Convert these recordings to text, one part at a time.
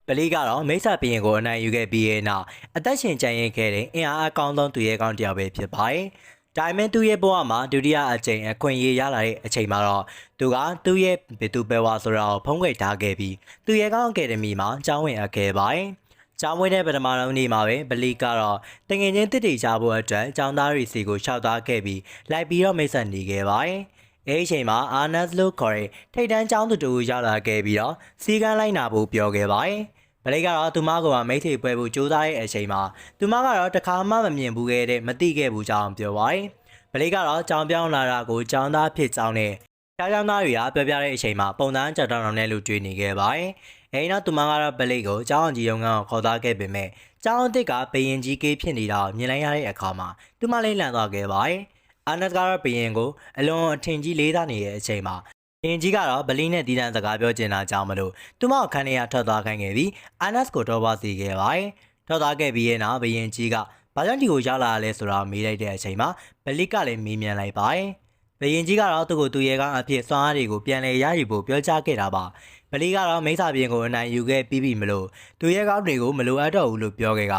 ပလီကတော့မိစ္ဆာဘီရင်ကိုအနိုင်ယူခဲ့ပြီးတဲ့နောက်အသက်ရှင်ကျန်ရစ်ခဲ့တဲ့အင်အားအကောင်းဆုံးသူရဲကောင်းတစ်ယောက်ပဲဖြစ်ပါတယ်။ဒါပေမဲ့သူရဲ့ဘဝမှာဒုတိယအကြိမ်အခွင့်အရေးရလာတဲ့အချိန်မှာတော့သူကသူ့ရဲ့ဘယ်သူပဲဝါဆိုတော့ဖုံးကွယ်ထားခဲ့ပြီးသူရဲကောင်းအကယ်ဒမီမှာကျောင်းဝင်အပ်ခဲ့ပါတယ်။ကျောင်းဝင်တဲ့ပထမဆုံးနေ့မှာပဲပလီကတော့တငယ်ချင်းတစ်တီချဖို့အတွက်ကျောင်းသားတွေစီကိုရှောက်သားခဲ့ပြီးလိုက်ပြီးတော့မိတ်ဆက်နေခဲ့ပါတယ်။အဲဒီအချိန်မှာအာနတ်လို့ခေါ်တဲ့ထိတ်တန်းကျောင်းသူတူရောက်လာခဲ့ပြီးတော့စီကန်းလိုက်နာဖို့ပြောခဲ့ပါတယ်။ပလိကတော့သူမကမိတ်ထိပွဲဖို့ကြိုးစားတဲ့အချိန်မှာသူမကတော့တခါမှမမြင်ဘူးခဲ့တဲ့မသိခဲ့ဘူးကြောင်းပြောပါတယ်။ပလိကတော့ကြောင်ပြောင်းလာတာကိုကြောင်သားဖြစ်ကြောင်းနဲ့ကျောင်းသားတွေကပြောပြတဲ့အချိန်မှာပုံစံကြောင်တောင်နဲ့လူတွေ့နေခဲ့ပါတယ်။အဲဒီနောက်သူမကတော့ပလိကိုကျောင်းအောင်ကြီးရုံးကခေါ်သားခဲ့ပေမဲ့ကျောင်းအစ်စ်ကဘယင်ကြီးကေးဖြစ်နေတာမြင်လိုက်ရတဲ့အခါမှာသူမလေးလန့်သွားခဲ့ပါတယ်။အာနတ်ကတော့ဘယင်ကိုအလွန်အထင်ကြီးလေးစားနေတဲ့အချိန်မှာဘယင်ကြီးကတော့ဗလီနဲ့တီးတန်းစကားပြောချင်တာကြောင့်မလို့သူမကိုခန်းထဲကထွက်သွားခိုင်းခဲ့ပြီးအာနတ်ကိုတော့ပါစီခဲ့ပါတယ်။ထွက်သွားခဲ့ပြီးရဲ့နောက်ဘယင်ကြီးကဘာကြောင့်ဒီကိုရောက်လာလဲဆိုတာမေးလိုက်တဲ့အချိန်မှာဗလီကလည်းမေးမြန်းလိုက်ပါတယ်။ဘယင်ကြီးကတော့သူ့ကိုသူရဲကောင်းအဖြစ်စွမ်းအားတွေကိုပြန်လည်ရယူဖို့ပြောကြားခဲ့တာပါ။ဗလီကတော့မိစ္ဆာပြင်ကိုအနိုင်ယူခဲ့ပြီးပြီမလို့သူရဲကောင်းတွေကိုမလိုအပ်တော့ဘူးလို့ပြောခဲ့က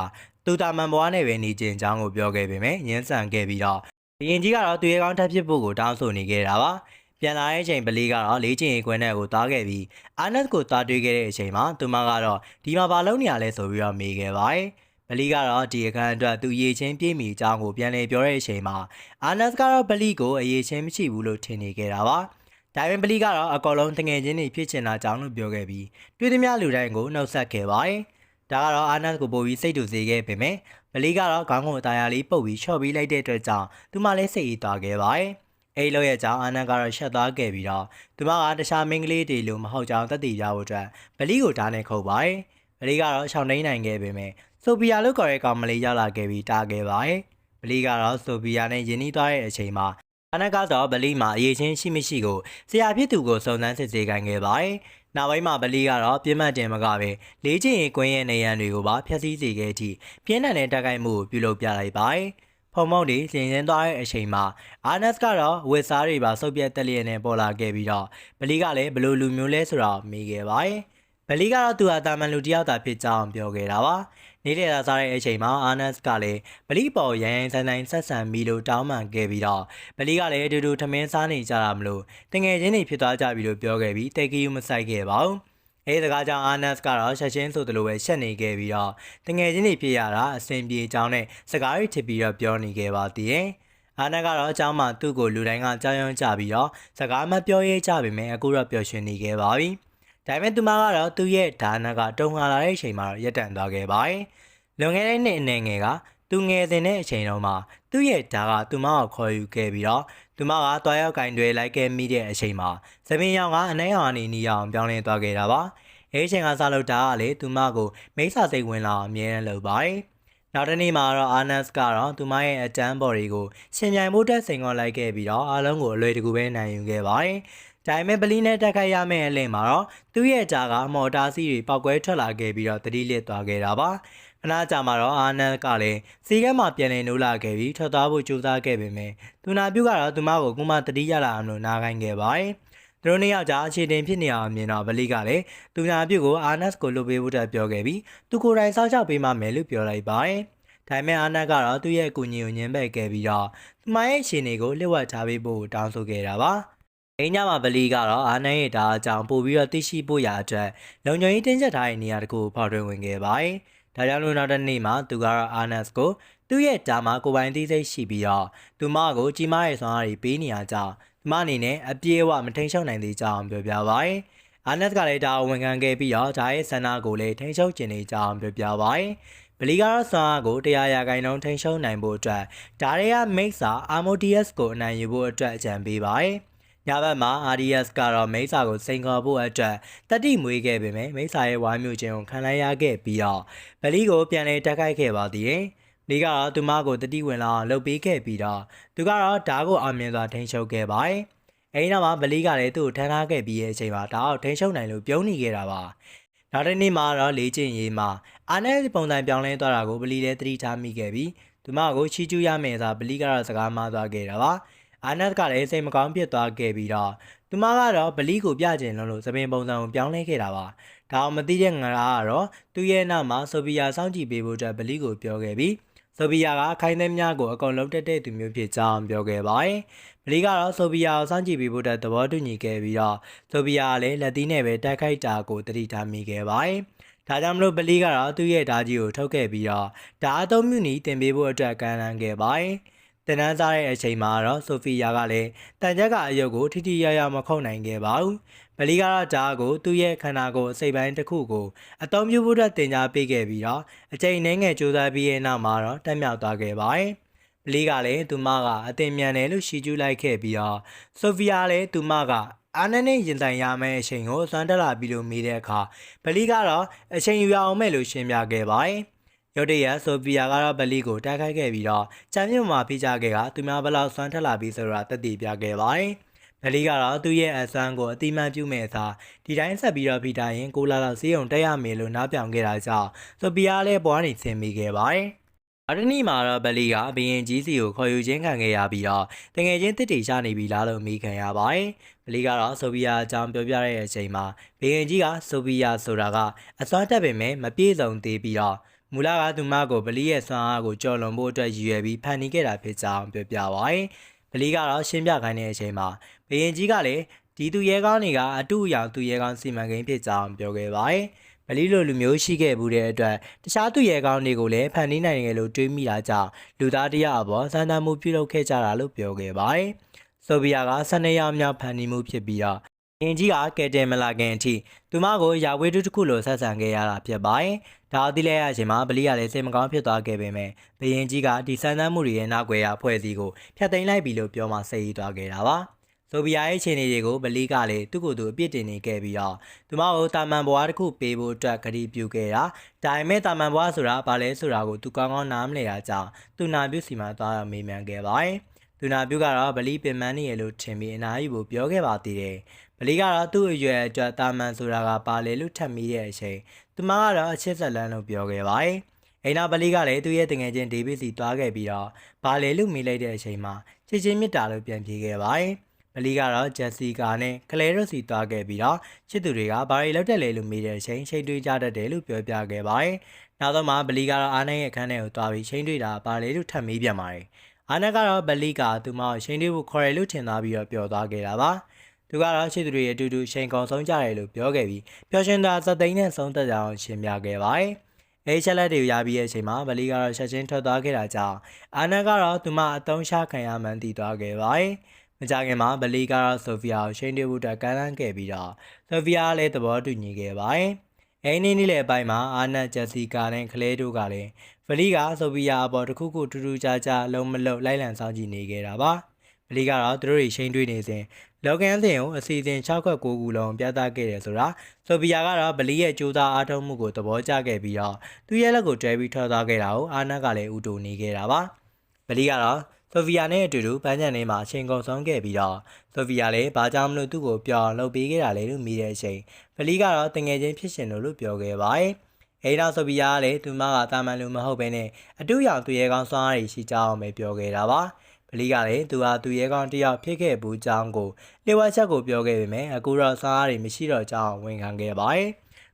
သူတာမန်ဘွားနဲ့ပဲနေကျင်ကြောင်းကိုပြောခဲ့ပေမဲ့ညှင်းဆန်ခဲ့ပြီးတော့ဘယင်ကြီးကတော့သူရဲကောင်းထပ်ဖြစ်ဖို့ကိုတောင်းဆိုနေခဲ့တာပါ။ပြန်လာတဲ့အချိန်ပလီကတော့လေ့ကျင့်ရေးကွင်းထဲကိုသွားခဲ့ပြီးအာနတ်ကိုသွားတွေ့ခဲ့တဲ့အချိန်မှာသူမကတော့ဒီမှာဘာလုပ်နေရလဲဆိုပြီးတော့မေးခဲ့ပါတယ်။ပလီကတော့ဒီအခန်းအတွက်သူရေချင်းပြေးမိအကြောင်းကိုပြန်လည်ပြောတဲ့အချိန်မှာအာနတ်ကတော့ပလီကိုအရေးချင်းမရှိဘူးလို့ထင်နေခဲ့တာပါ။ဒါပေမဲ့ပလီကတော့အကောလုံးတငယ်ချင်းတွေဖြစ်ချင်တာကြောင့်လို့ပြောခဲ့ပြီးတွေ့သမျှလူတိုင်းကိုနှုတ်ဆက်ခဲ့ပါတယ်။ဒါကတော့အာနတ်ကိုပို့ပြီးစိတ်တူစေခဲ့ပေမဲ့ပလီကတော့ခေါင်းကိုအသားရလေးပုတ်ပြီးချော့ပြီးလိုက်တဲ့အတွက်ကြောင့်သူမလည်းစိတ်အေးသွားခဲ့ပါတယ်။အဲ့လိုရဲ့ကြောင့်အာနန်ကတော့ရှက်သွားခဲ့ပြီးတော့သူမကတခြားမင်းကလေးတွေလိုမဟုတ်ကြောင်းသက်သေပြဖို့အတွက်ဗလီကိုဓာတ်နဲ့ခုတ်ပါတယ်။ဗလီကတော့ရှောင်းနှိမ့်နိုင်ခဲ့ပေမဲ့ဆိုဖီယာလို့ခေါ်တဲ့ကောင်မလေးရောက်လာခဲ့ပြီးတားခဲ့ပါတယ်။ဗလီကတော့ဆိုဖီယာနဲ့ယဉ်နီးသွားတဲ့အချိန်မှာအာနန်ကတော့ဗလီမှာအရေးချင်းရှိမရှိကိုဆရာဖြစ်သူကိုစုံစမ်းစစ်ဆေးခိုင်းခဲ့ပါတယ်။နောက်ပိုင်းမှာဗလီကတော့ပြင်းမှတ်တင်မကပဲလေ့ကျင့်ရေးကွင်းရဲ့နေရန်တွေကိုပါဖျက်ဆီးစေခဲ့သည့်ပြင်းထန်တဲ့တိုက်ခိုက်မှုကိုပြုလုပ်ပြလိုက်ပါတယ်။ဖုံမုံတွေစင်စင်းသွားတဲ့အချိန်မှာအာနတ်ကတော့ဝစ်စားတွေပါစုပ်ပြတ်တက်လျက်နဲ့ပေါ်လာခဲ့ပြီးတော့ဗလီကလည်းဘလို့လူမျိုးလဲဆိုတော့မေးခဲ့ပါတယ်။ဗလီကတော့သူဟာတာမန်လူတစ်ယောက်သာဖြစ်ကြောင်းပြောခဲ့တာပါ။နေတဲ့သာစားတဲ့အချိန်မှာအာနတ်ကလည်းဗလီပေါ်ရန်ရန်ဆိုင်ဆိုင်ဆက်ဆံပြီးလို့တောင်းပန်ခဲ့ပြီးတော့ဗလီကလည်းအတူတူထမင်းစားနေကြတာမလို့တငယ်ချင်းတွေဖြစ်သွားကြပြီလို့ပြောခဲ့ပြီးတိတ်ကယူမဆိုင်ခဲ့ပါဘူး။အဲဒီစကားကြောင့်အာနတ်ကတော့ချက်ချင်းဆိုသလိုပဲရှက်နေခဲ့ပြီးတော့တငယ်ချင်းတွေဖြစ်ရတာအဆင်ပြေကြောင်းနဲ့စကားတွေထစ်ပြီးတော့ပြောနေခဲ့ပါသေးတယ်။အာနတ်ကတော့အเจ้าမှသူ့ကိုလူတိုင်းကကြောက်ရွံ့ကြပြီးတော့စကားမပြောရဲကြပေမဲ့အခုတော့ပျော်ရွှင်နေခဲ့ပါပြီ။ဒါပေမဲ့သူမကတော့သူ့ရဲ့ဒါနကတုံငါလာတဲ့အချိန်မှာတော့ရပ်တန့်သွားခဲ့ပါတယ်။လွန်ခဲ့တဲ့နှစ်အနေငယ်ကသူငယ်စဉ်တဲ့အချိန်တုန်းမှာသူ့ရဲ့ဓာကသူမကိုခေါ်ယူခဲ့ပြီးတော့သူမကတွားရောက်ကင်တွေလိုက်ခဲ့မိတဲ့အချိန်မှာသမင်းရောင်ကအနှဲရောင်အနေနဲ့အောင်ပြောင်းလဲသွားခဲ့တာပါ။အဲဒီအချိန်ကစလို့ဓာကလည်းသူမကိုမိစ္ဆာစိတ်ဝင်လာအမြဲတမ်းလုပ်ပါတယ်။နောက်တစ်နေ့မှာတော့အာနတ်ကတော့သူမရဲ့အတန်းဘော်တွေကိုရှင်ပြိုင်ဖို့တက်စိန်ခေါ်လိုက်ခဲ့ပြီးတော့အားလုံးကိုအလွယ်တကူပဲနိုင်ယူခဲ့ပါတယ်။ဒါပေမဲ့ပလီနဲ့တက်ခိုက်ရမယ့်အလင်းမှာတော့သူ့ရဲ့ဓာကမော်တာစီးတွေပောက်ကွဲထွက်လာခဲ့ပြီးတော့တတိလစ်သွားခဲ့တာပါ။ခဏကြာမှာတော့အာနတ်ကလည်းစီကဲမှာပြန်လည်နိုးလာခဲ့ပြီးထွက်သွားဖို့ကြိုးစားခဲ့ပေမဲ့သူနာပြုကတော့သူမကိုကုမတတိရလာအောင်လို့နားခိုင်းခဲ့ပါတယ်။သူတို့နှစ်ယောက်ကြားအခြေတင်ဖြစ်နေအောင်မြင်တော့ဗလီကလည်းသူနာပြုကိုအာနတ်ကိုလွတ်ပေးဖို့တက်ပြောခဲ့ပြီးသူကိုယ်တိုင်စောင့်ရှောက်ပေးမှမယ်လို့ပြောလိုက်ပါတယ်။ဒါပေမဲ့အာနတ်ကတော့သူ့ရဲ့အကူအညီကိုညှင်းပယ်ခဲ့ပြီးတော့သူမရဲ့ရှင်တွေကိုလျှို့ဝှက်ထားပေးဖို့တောင်းဆိုခဲ့တာပါ။အင်းညမှာဗလီကတော့အာနတ်ရဲ့ဓာတ်အကြောင်းပို့ပြီးတော့သိရှိဖို့ရာအတွက်လုံခြုံရေးတင်းကျပ်ထားတဲ့နေရာတစ်ခုကိုဖောက်ထွင်းဝင်ခဲ့ပါတယ်။ဒါကြောင့်လို့နောက်တစ်နေ့မှာသူကတော့အာနတ်ကိုသူ့ရဲ့ဓာတ်မှာကိုပိုင်သိစိတ်ရှိပြီးတော့သူမကိုကြီးမားရဲ့စွမ်းအားတွေပေးနေရကြောင်းသူမအနေနဲ့အပြေးအဝမထိန်ချုပ်နိုင်သေးကြောင်းပြောပြပါတယ်။အာနတ်ကလည်းဒါဝန်ခံခဲ့ပြီးတော့ဓာတ်ရဲ့ဆန္ဒကိုလည်းထိန်ချုပ်ကျင်နေကြောင်းပြောပြပါတယ်။ဗလီကတော့စွမ်းအားကို100%ထိန်ချုပ်နိုင်ဖို့အတွက်ဓာတ်ရဲ့မိတ်ဆာအာမိုဒီယက်စ်ကိုအနိုင်ယူဖို့အတွက်အကြံပေးပါတယ်။ညဘက်မှာ RDS ကတော့မိစ္ဆာကိုစိန်ခေါ်ဖို့အတွက်တတိမွေးခဲ့ပေမဲ့မိစ္ဆာရဲ့ဝိုင်းမျိုးခြင်းကိုခံလိုက်ရခဲ့ပြီးတော့ဗလီကိုပြန်လည်တက်ခိုက်ခဲ့ပါသေးတယ်။ဒီကတော့သူမကိုတတိဝင်လာအောင်လုပ်ပေးခဲ့ပြီးတော့သူကတော့ဓာတ်ကိုအောင်မြင်စွာထိန်းချုပ်ခဲ့ပါတယ်။အဲဒီနောက်မှာဗလီကလည်းသူ့ကိုထမ်းထားခဲ့ပြီးတဲ့အချိန်မှာဓာတ်ကိုထိန်းချုပ်နိုင်လို့ပြုံးနေခဲ့တာပါ။နောက်တစ်နေ့မှာတော့လေ့ကျင့်ရေးမှာအာနတ်ပုံစံပြောင်းလဲသွားတာကိုဗလီလည်းသတိထားမိခဲ့ပြီးသူမကိုချီးကျူးရမယ်ဆိုဗလီကတော့စကားမှားသွားခဲ့တာပါ။ အာနတ်ကလည်းစိတ်မကောင်းဖြစ်သွားခဲ့ပြီးတော့သူမကတော့ဗလီကိုပြကျင်လို့သပင်ပုံစံကိုပြောင်းလဲခဲ့တာပါဒါအောင်မသိတဲ့ငါကတော့သူ့ရဲ့နောက်မှာဆိုဖီယာစောင့်ကြည့်ပေးဖို့အတွက်ဗလီကိုပြောခဲ့ပြီးဆိုဖီယာကခိုင်းသည်များကိုအကုန်လုံးတက်တဲ့သူမျိုးဖြစ်ကြောင်းပြောခဲ့ပါတယ်ဗလီကတော့ဆိုဖီယာကိုစောင့်ကြည့်ပေးဖို့အတွက်သဘောတူညီခဲ့ပြီးတော့ဆိုဖီယာကလည်းလက်သီးနဲ့ပဲတိုက်ခိုက်တာကိုတတိထားမိခဲ့ပါတယ်ဒါကြောင့်မလို့ဗလီကတော့သူ့ရဲ့ဓာကြီးကိုထုတ်ခဲ့ပြီးတော့ဓာအသုံးပြုနည်းတင်ပေးဖို့အတွက်ကမ်းလှမ်းခဲ့ပါတယ်တင်နန်းစားတဲ့အချိန်မှာတော့ဆိုဖီယာကလည်းတန်ချက်ကအယုတ်ကိုထိထိရောက်ရောက်မခုတ်နိုင်ခဲ့ပါဘူးဗလီကတော့ဓာကိုသူ့ရဲ့ခန္ဓာကိုယ်အစိပ်ပိုင်းတစ်ခုကိုအသုံးပြုဖို့အတွက်တင် जा ပေးခဲ့ပြီးတော့အချိန်နှင်းငယ်ကြိုးစားပြီးရဲ့နောက်မှာတော့တက်မြောက်သွားခဲ့ပါတယ်ဗလီကလည်းသူမကအသင်မြန်တယ်လို့ရှီကျူးလိုက်ခဲ့ပြီးတော့ဆိုဖီယာလည်းသူမကအာနနဲ့ရင်ဆိုင်ရမယ့်အချိန်ကိုစွမ်းတက်လာပြီးလို့မိတဲ့အခါဗလီကတော့အချိန်ယူရအောင်မဲ့လို့ရှင်းပြခဲ့ပါတယ်ရုတ်တရက်ဆိုဖီယာကတော့ဗလီကိုတိုက်ခိုက်ခဲ့ပြီးတော့ချန်ပီယံမှာဖိကြခဲ့ကသူများဘလောက်စွမ်းထက်လာပြီးဆိုတာသက်သေပြခဲ့ပါတယ်ဗလီကတော့သူ့ရဲ့အစွမ်းကိုအတိမတ်ပြုမဲ့အစားဒီတိုင်းဆက်ပြီးတော့ဖိတာရင်6လလောက်စေးုံတက်ရမယ်လို့နားပြောင်ခဲ့တာကြောင့်ဆိုဖီယာလည်းပေါ်ကနေဆင်းမိခဲ့ပါတယ်အရနီမှာတော့ဗလီကဘရင်ကြီးစီကိုခေါ်ယူခြင်းခံခဲ့ရပြီးတော့တငယ်ချင်းတစ်တီရှာနေပြီလားလို့မိခံရပါတယ်ဗလီကတော့ဆိုဖီယာအကြောင်းပြောပြတဲ့အချိန်မှာဘရင်ကြီးကဆိုဖီယာဆိုတာကအစွမ်းတက်ပေမဲ့မပြည့်စုံသေးပြီးတော့မူလကသူမကိုဗလီရဲ့စွမ်းအားကိုကြော်လွန်ဖို့အတွက်ရည်ရွယ်ပြီးဖန်တီးခဲ့တာဖြစ်ကြောင်းပြောပြပါတယ်ဗလီကတော့ရှင်းပြခိုင်းတဲ့အချိန်မှာဘရင်ကြီးကလည်းဒီသူရဲကောင်းတွေကအတူအယောင်သူရဲကောင်းစီမံကိန်းဖြစ်ကြောင်းပြောခဲ့ပါတယ်ဗလီလိုလူမျိုးရှိခဲ့မှုတဲ့အတွက်တခြားသူရဲကောင်းတွေကိုလည်းဖန်တီးနိုင်တယ်လို့တွေးမိတာကြောင့်လူသားတရားအပေါ်စံတမ်းမှုပြုလုပ်ခဲ့ကြတာလို့ပြောခဲ့ပါတယ်ဆိုဗီယာက12ရောက်မြောက်ဖန်တီးမှုဖြစ်ပြီးတော့ဘရင်ကြီးကကယ်တင်မလာခင်အထိသူမကိုယာဝေးတုတစ်ခုလိုဆက်ဆံခဲ့ရတာဖြစ်ပါတယ်ဒါအသီးလဲရအချိန်မှာဗလီကလည်းစိတ်မကောင်းဖြစ်သွားခဲ့ပေမဲ့ဘရင်ကြီးကဒီစံတမ်းမှုတွေရဲ့နောက်ွယ်ရအဖွဲ့အစည်းကိုဖျက်သိမ်းလိုက်ပြီလို့ပြောမှစိတ်ရသွားခဲ့တာပါဆိုဗီယာရဲ့ခြေနေတွေကိုဗလီကလည်းသူ့ကိုယ်သူအပြစ်တင်နေခဲ့ပြီးတော့သူမကိုတာမန်ဘွားတစ်ခုပေးဖို့အတွက်ကတိပြုခဲ့တာဒါပေမဲ့တာမန်ဘွားဆိုတာဘာလဲဆိုတာကိုသူကောင်းကောင်းနားမလည်တာကြောင့်သူနာပြုစီမှာသွားမေးမြန်းခဲ့ပါတယ်သူနာပြုကတော့ဗလီပင်ပန်းနေရလို့ထင်ပြီးအနားယူဖို့ပြောခဲ့ပါသေးတယ်ဗလီကတော့သူ့အရွယ်အတွက်တာမန်ဆိုတာကပါလေလို့ထပ်မိတဲ့အချိန်သူမကတော့အချစ်ဆက်လန်းလို့ပြောခဲ့ပါတယ်အိမ်နာဗလီကလည်းသူ့ရဲ့တငယ်ချင်းဒေးဗစ်စီသွားခဲ့ပြီးတော့ပါလေလို့မိလိုက်တဲ့အချိန်မှာချစ်ချင်းမြတ်တာလို့ပြန်ပြေးခဲ့ပါတယ်ဗလီကတော့ဂျက်စီကာနဲ့ကလဲရိုစီသွားခဲ့ပြီးတော့ချစ်သူတွေကဘာတွေလောက်တက်လဲလို့မိတဲ့အချိန်ချိန်တွေးကြတတ်တယ်လို့ပြောပြခဲ့ပါတယ်နောက်တော့မှဗလီကတော့အာနရဲ့အခန်းထဲကိုသွားပြီးချိန်တွေးတာပါလေလို့ထပ်မေးပြန်ပါတယ်အာနကတော့ဗလီကသူမကိုချိန်တွေးဖို့ခေါ်ရလို့ထင်သားပြီးတော့ပြောသွားခဲ့တာပါသူကတော့ချစ်သူတွေအတူတူချိန်ကုန်ဆုံးကြတယ်လို့ပြောခဲ့ပြီးပျော်ရွှင်သာစသိန်းနဲ့ဆုံးသက်ကြအောင်ရှင်းပြခဲ့ပါတယ်အဲ့ချက်လက်တွေရပြီးတဲ့အချိန်မှာဗလီကတော့ချက်ချင်းထွက်သွားခဲ့တာကြောင့်အာနကတော့သူမအတုံးချခံရမှန်းသိသွားခဲ့ပါတယ်မကြခင်မှာဗလီကတော့ဆိုဖီယာကိုချိန်တွေးဖို့အတွက်ကမ်းလှမ်းခဲ့ပြီးတော့ဆိုဖီယာလည်းသဘောတူညီခဲ့ပါတယ်အဲ့ဒီနေ့လေအပိုင်းမှာအာနတ်ဂျက်စီကာနဲ့ကလဲတို့ကလည်းဗလီကဆိုဖီယာအပေါ်တစ်ခုခုထူးထူးခြားခြားလုံးမလုံးလိုက်လံစောင့်ကြည့်နေခဲ့တာပါဗလီကတော့သူတို့တွေချိန်တွေးနေစဉ်လောကန်စင်ကိုအစီအစဉ်6ခွက်9ခုလုံးပြသခဲ့တယ်ဆိုတာဆိုဖီယာကတော့ဗလီရဲ့ကြိုးစားအားထုတ်မှုကိုသဘောကျခဲ့ပြီးတော့သူ့ရဲ့လက်ကိုတွဲပြီးထွက်သွားခဲ့တာကိုအာနတ်ကလည်းဥတူနေခဲ့တာပါဗလီကတော့ဆိုဖီယာနဲ့အတူတူပန်းချန်ထဲမှာအချိန်ကုန်ဆုံးခဲ့ပြီးတော့ဆိုဖီယာလည်းဘာကြောင့်မလို့သူ့ကိုပြောင်းလုပ်ပေးခဲ့တာလဲလို့မိတဲ့အချိန်ဗလီကတော့တငယ်ချင်းဖြစ်ရှင်လို့ပြောခဲ့ပါတယ်အဲ့တော့ဆိုဖီယာကလည်းသူမကတာမန်လူမဟုတ်ဘဲနဲ့အတူရောင်သူရဲကောင်းစွမ်းအားရှိကြအောင်ပဲပြောခဲ့တာပါဗလီကလည်းသူဟာသူရဲကောင်းတယောက်ဖြစ်ခဲ့ဘူးကြောင်းကိုလေဝါချက်ကိုပြောခဲ့ပေမဲ့အခုတော့စွမ်းအားတွေမရှိတော့ကြောင်းဝန်ခံခဲ့ပါတယ်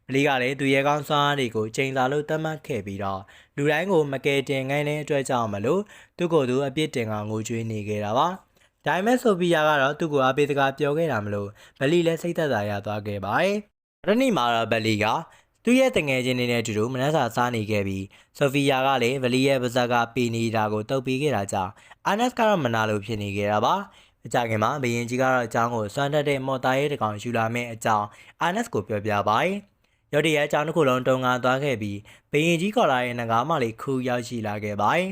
ဗလီကလည်းသူရဲကောင်းစွမ်းအားတွေကိုချိန်စာလို့သတ်မှတ်ခဲ့ပြီးတော့လူတိုင်းကိုမကယ်တင်ခိုင်းတဲ့အတွက်ကြောင့်မလို့သူ့ကိုယ်သူအပြစ်တင်ကငိုကြွေးနေခဲ့တာပါဒါပေမဲ့ဆိုဖီယာကတော့သူ့ကိုအပေးစကားပြောခဲ့တာမလို့ဗလီလည်းစိတ်သက်သာရသွားခဲ့ပါတယ်ရနီမှာတော့ဗလီကသူ့ရဲ့တငယ်ချင်းတွေနဲ့အတူတူမနက်စာစားနေခဲ့ပြီးဆိုဖီယာကလည်းဗလီရဲ့ပါဇက်ကပီနေတာကိုတုပ်ပေးခဲ့တာကြောင့်အာနက်ကတော့မနာလို့ဖြစ်နေခဲ့တာပါအကြခင်မှာဘရင်ကြီးကတော့အကြောင်းကိုစွမ်းတတ်တဲ့မော်သားရဲတကောင်ယူလာမယ့်အကြောင်းအာနက်ကိုပြောပြပါတယ်ရုတ်တရက်အကြောင်းတစ်ခုလုံးတုံငါသွားခဲ့ပြီးဘရင်ကြီးခေါ်လာတဲ့ငကားမလေးခူးရောက်ရှိလာခဲ့ပါတယ်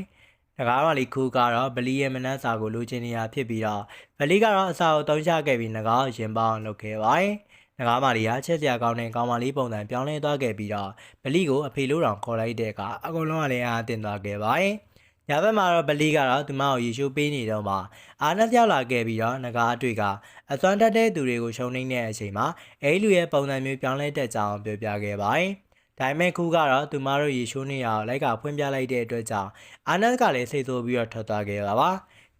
ငကားမလေးခူးကတော့ဗလီရဲ့မနက်စာကိုလိုချင်နေတာဖြစ်ပြီးတော့ဗလီကတော့အစာကိုတုံးချခဲ့ပြီးငကားကိုရင်ပေါအောင်လုပ်ခဲ့ပါတယ်ငကားမလေးကချက်စရာကောင်းတဲ့ကောင်မလေးပုံစံပြောင်းလဲသွားခဲ့ပြီးတော့ဗလီကိုအဖေလို့တောင်ခေါ်လိုက်တဲ့အခါအကုန်လုံးကလည်းအားတင်သွားခဲ့ပါတယ်ညဘက်မှာတော့ဗလီကတော့သူမကိုရေရှိုးပေးနေတော့မှအာနတ်ရောက်လာခဲ့ပြီးတော့ငကားအတွေ့ကအစွမ်းတက်တဲ့သူတွေကိုရှုံနှိမ့်တဲ့အချိန်မှာအဲ့လူရဲ့ပုံစံမျိုးပြောင်းလဲတဲ့ကြောင်းပြောပြခဲ့ပါတယ်ဒါပေမဲ့ခုကတော့သူမတို့ရေရှိုးနေရအောင်လိုက်ကဖွင့်ပြလိုက်တဲ့အတွက်ကြောင့်အာနတ်ကလည်းစိတ်ဆိုးပြီးတော့ထွက်သွားခဲ့တာပါ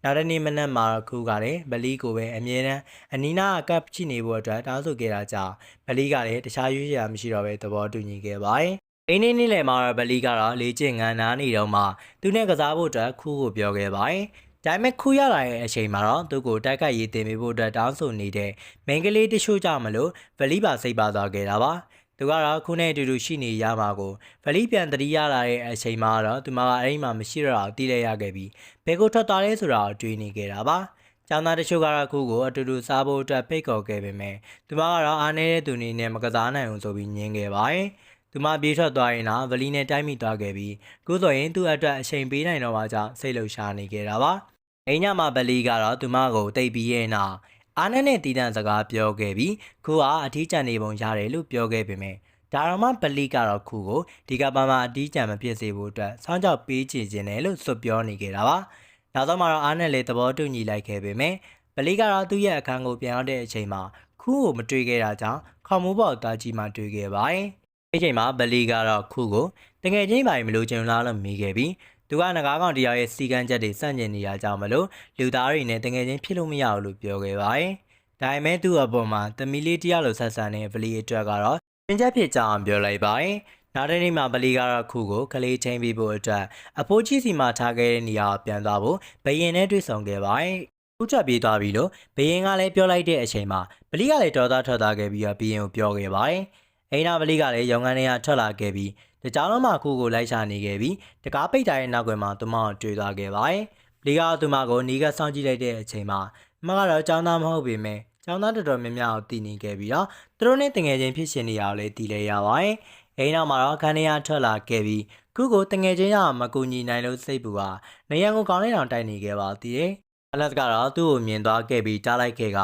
နောက်တစ်နေ့မနက်မှာခူးကလည်းဗလီကိုပဲအမြဲတမ်းအနီးနားကပ်ချိနေဖို့အတွက်တောင်းဆိုခဲ့တာကြောင့်ဗလီကလည်းတခြားရွေးချယ်မရှိတော့ပဲသဘောတူညီခဲ့ပါတယ်။အိနေ့နေ့လယ်မှာဗလီကတော့လေ့ကျင့်ငန်းနားနေတော့မှသူနဲ့ကစားဖို့အတွက်ခူးကိုပြောခဲ့ပါတယ်။ဒါပေမဲ့ခူးရလာတဲ့အချိန်မှာတော့သူ့ကိုတိုက်ခိုက်ရေးတင်ပေးဖို့အတွက်တောင်းဆိုနေတဲ့မိန်းကလေးတချို့ကြောင့်မလို့ဗလီပါစိတ်ပါသွားခဲ့တာပါ။သူကတော့ခုနဲ့အတူတူရှိနေရမှာကိုဗလီပြန်တတိရလာတဲ့အချိန်မှာတော့သူမကအဲ့ဒီမှာမရှိတော့အောင်တီးလိုက်ရခဲ့ပြီးဘယ်ကိုထွက်သွားလဲဆိုတာကိုတွေးနေခဲ့တာပါ။ကျောင်းသားတချို့ကတော့ခုကိုအတူတူစားဖို့အတွက်ဖိတ်ခေါ်ခဲ့ပေမဲ့သူမကတော့အားနေတဲ့သူနေနဲ့မကစားနိုင်အောင်ဆိုပြီးညင်းခဲ့ပါတယ်။သူမပြေးထွက်သွားရင်တော့ဗလီနဲ့တိုက်မိသွားခဲ့ပြီးခုဆိုရင်သူ့အတွက်အချိန်ပေးနိုင်တော့မှကြောင့်စိတ်လှုပ်ရှားနေခဲ့တာပါ။အိမ်ညမှာဗလီကတော့သူမကိုတိတ်ပြီးရဲ့နောက်အားနဲ့တီးတန့်စကားပြောခဲ့ပြီးခုကအထီးကျန်နေပုံရတယ်လို့ပြောခဲ့ပေမဲ့ဒါရမဗလီကတော့ခုကိုဒီကဘာမှအတီးကျန်မဖြစ်စေဖို့အတွက်ဆောင်းကြောက်ပေးချင်ခြင်းတယ်လို့စွပ်ပြောနေခဲ့တာပါ။နောက်ဆုံးမှာတော့အားနဲ့လေသဘောတူညီလိုက်ခဲ့ပေမဲ့ဗလီကတော့သူ့ရဲ့အခန်းကိုပြန်ရောက်တဲ့အချိန်မှာခုကိုမတွေ့ခဲ့တာကြောင့်ခေါမိုးပေါက်သားကြီးမှတွေ့ခဲ့ပါတယ်။အဲဒီချိန်မှာဗလီကတော့ခုကိုတကယ်ချင်းပိုင်မလို့ကျုံလာလို့မိခဲ့ပြီးသူကငကားကောင်တရားရဲ့စီကန်းချက်တွေစန့်ကျင်နေတာကြောင့်မလို့လူသားတွေနဲ့တကယ်ချင်းဖြစ်လို့မရဘူးလို့ပြောခဲ့ပါတယ်။ဒါပေမဲ့သူ့အပေါ်မှာသမီးလေးတရားလိုဆက်ဆံတဲ့ဗလီအတွက်ကတော့တင်ချက်ဖြစ်ကြအောင်ပြောလိုက်ပါတယ်။နောက်တစ်နေ့မှာဗလီကတော့ခုကိုကလေးချင်းပြီးဖို့အတွက်အဖိုးကြီးစီမှာထားခဲ့တဲ့နေရာပြန်သွားဖို့ဘယင်နဲ့တွေ့ဆုံခဲ့ပါတယ်။ဦးချက်ပြေးသွားပြီလို့ဘယင်ကလည်းပြောလိုက်တဲ့အချိန်မှာဗလီကလည်းတော်သားထွက်သွားခဲ့ပြီးတော့ဘယင်ကိုပြောခဲ့ပါတယ်။အိမ်နာဗလီကလည်းရုံငန်းထဲကထွက်လာခဲ့ပြီးတကြားလုံးမှာခုကိုလိုက်ရှာနေခဲ့ပြီးတကားပိတ်ထားတဲ့နောက်ွယ်မှာသူမကိုတွေ့သွားခဲ့ပါတယ်။ဗလီကသူမကိုနီးကစောင့်ကြည့်လိုက်တဲ့အချိန်မှာမကတော့ចောင်းသားမဟုတ်ပေမဲ့ကျောင်းသားတော်တော်များများကိုတည်နေခဲ့ပြီးတော့သူတို့နဲ့တငယ်ချင်းဖြစ်ရှင်နေရအောင်လည်းတည်လဲရပါတယ်။အိမ်နောက်မှာတော့ခန်းထဲကထွက်လာခဲ့ပြီးခုကိုတငယ်ချင်းရမကူညီနိုင်လို့စိတ်ပူဟာနေရန်ကိုကောင်းလေးတောင်တိုက်နေခဲ့ပါသေးတယ်။အလက်ကတော့သူ့ကိုမြင်သွားခဲ့ပြီးတားလိုက်ခဲ့က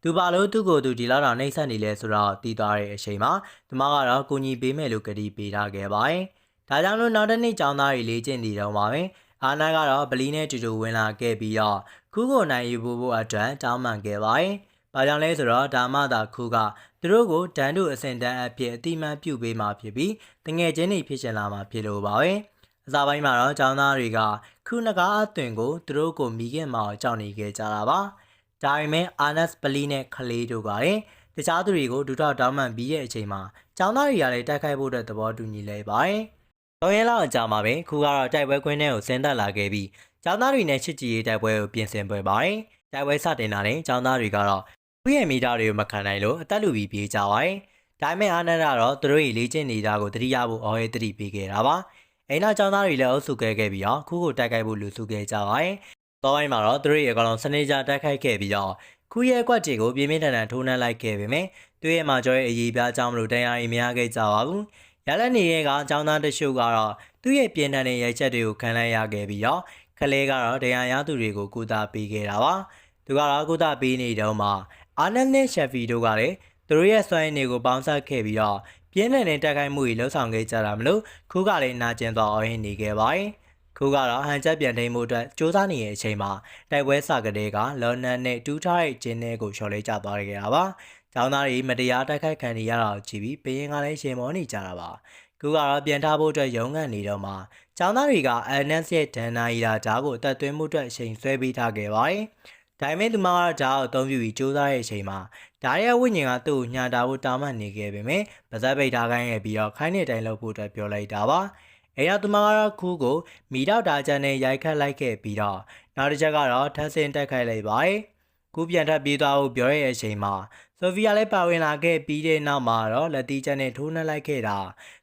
သူပါလို့သူ့ကိုသူဒီလောက်တောင်နှိမ့်ဆက်နေလဲဆိုတော့တီးသွားတဲ့အချိန်မှာသူမကတော့ကူညီပေးမယ်လို့ကတိပေးထားခဲ့ပါတယ်။ဒါကြောင့်လို့နောက်တစ်နေ့ကျောင်းသားတွေလေ့ကျင့်နေတော့မှာပဲ။အာနာကတော့ဗလီနဲ့တူတူဝင်လာခဲ့ပြီးတော့ခုကိုနိုင်ယူဖို့အတွက်တောင်းပန်ခဲ့ပါတယ်။ဘာကြောင့်လဲဆိုတော့ဒါမှသာခုကသူတို့ကိုဒန်တို့အစင်တန်းအဖြစ်အတိမတ်ပြုပေးမှာဖြစ်ပြီးတငယ်ချင်းတွေဖြစ်ချင်လာမှာဖြစ်လို့ပါပဲအစားပိုင်းမှာတော့ကျောင်းသားတွေကခုနကားအသွင်ကိုသူတို့ကိုမိခင်မောင်ကြောက်နေခဲ့ကြတာပါဒါပေမဲ့အာနက်ပလီနဲ့ခလေးတို့ကလည်းတခြားသူတွေကိုဒုထောက်တောင်းပန်ပြီးတဲ့အချိန်မှာကျောင်းသားတွေကလည်းတိုက်ခိုက်ဖို့အတွက်သဘောတူညီလိုက်ပါတယ်တော်ရဲလောက်အကြာမှာပဲခုကတော့တိုက်ပွဲကွင်းထဲကိုဆင်းသက်လာခဲ့ပြီးကျောင်းသားတွေနဲ့ချစ်ကြည်ရေးတိုက်ပွဲကိုပြင်ဆင်ပွဲပါတယ်တိုက်ပွဲစတင်လာတဲ့ကျောင်းသားတွေကတော့သူ့ရဲ့မိသားတွေကိုမခံနိုင်လို့အသက်လူပြီးပြေးကြပါတယ်။ဒါပေမဲ့အာနန္ဒကတော့သူတို့ရဲ့လေ့ကျင့်နေတာကိုတတိယဖို့အော်ရဲတတိပေးခဲ့တာပါ။အိမ်နောက်ကျောင်းသားတွေလည်းအုပ်စုခဲ့ပြီးတော့ခုကိုတိုက်ခိုက်ဖို့လူစုခဲ့ကြပါတယ်။သောပိုင်းမှာတော့သူတို့ရဲ့အကောင်လုံးစနေကြတိုက်ခိုက်ခဲ့ပြီးတော့ခုရဲ့ကွက်တွေကိုပြင်းပြင်းထန်ထန်ထိုးနှက်လိုက်ခဲ့ပေမဲ့သူ့ရဲ့မာကျော်ရဲ့အရေးပြားကြောင့်မလို့တရားရင်မရခဲ့ကြပါဘူး။ရလက်နေရဲ့ကကျောင်းသားတချို့ကတော့သူ့ရဲ့ပြင်းထန်တဲ့ရိုက်ချက်တွေကိုခံလိုက်ရခဲ့ပြီးတော့ခလဲကတော့တရားရသူတွေကိုကူတာပေးခဲ့တာပါ။သူကတော့ကူတာပေးနေတော့မှအာနက်နဲ့ရှက်ဖီတို့ကလည်းသူတို့ရဲ့စွမ်းရည်တွေကိုပေါင်းစပ်ခဲ့ပြီးတော့ပြင်းထန်တဲ့တိုက်ခိုက်မှုတွေလှုပ်ဆောင်ခဲ့ကြတာမလို့ခုကလည်းနာကျင်သွားအောင်နေခဲ့ပါတယ်။ခုကတော့ဟန်ချက်ပြန်ထိန်မှုအတွက်စ조사နေတဲ့အချိန်မှာတိုက်ပွဲစကတဲ့ကလော်နန်နဲ့တူးထားတဲ့ဂျင်းတွေကိုလျှော်လဲကျသွားခဲ့တာပါ။ကျောင်းသားတွေမတရားတိုက်ခိုက်ခံနေရတာကိုကြည့်ပြီးဘရင်ကလည်းရှင်မောနေကြတာပါ။ခုကတော့ပြန်ထားဖို့အတွက်ရုန်းကန်နေတော့မှကျောင်းသားတွေက NS ရဲ့ဒန်နာရီလာဓာတ်ကိုအသက်သွင်းမှုအတွက်အချိန်ဆွဲပေးထားခဲ့ပါတယ်။ဒါပေမဲ့သူမကတော့ဓာတ်ကိုအသုံးပြုပြီးစ조사တဲ့အချိန်မှာဓာတ်ရဲ့ဝိညာဉ်ကသူ့ကိုညှာတာဖို့တားမှန်နေခဲ့ပေမဲ့ပါဇက်ပိတ်ထားခိုင်းခဲ့ပြီးတော့ခိုင်းတဲ့အတိုင်းလုပ်ဖို့အတွက်ပြောလိုက်တာပါ။အဲရသူမကတော့ခုကိုမိတော့ဓာတ်ချန်နဲ့ရိုက်ခတ်လိုက်ခဲ့ပြီးတော့နောက်တစ်ချက်ကတော့ထပ်ဆင်းတက်ခိုက်လိုက်ပါတယ်။ခုပြန်ထပ်ပြေးသွားဖို့ပြောရတဲ့အချိန်မှာဆိုဖီယာလည်းပါဝင်လာခဲ့ပြီးတဲ့နောက်မှာတော့လက်တီချက်နဲ့ထိုးနှက်လိုက်ခဲ့တာ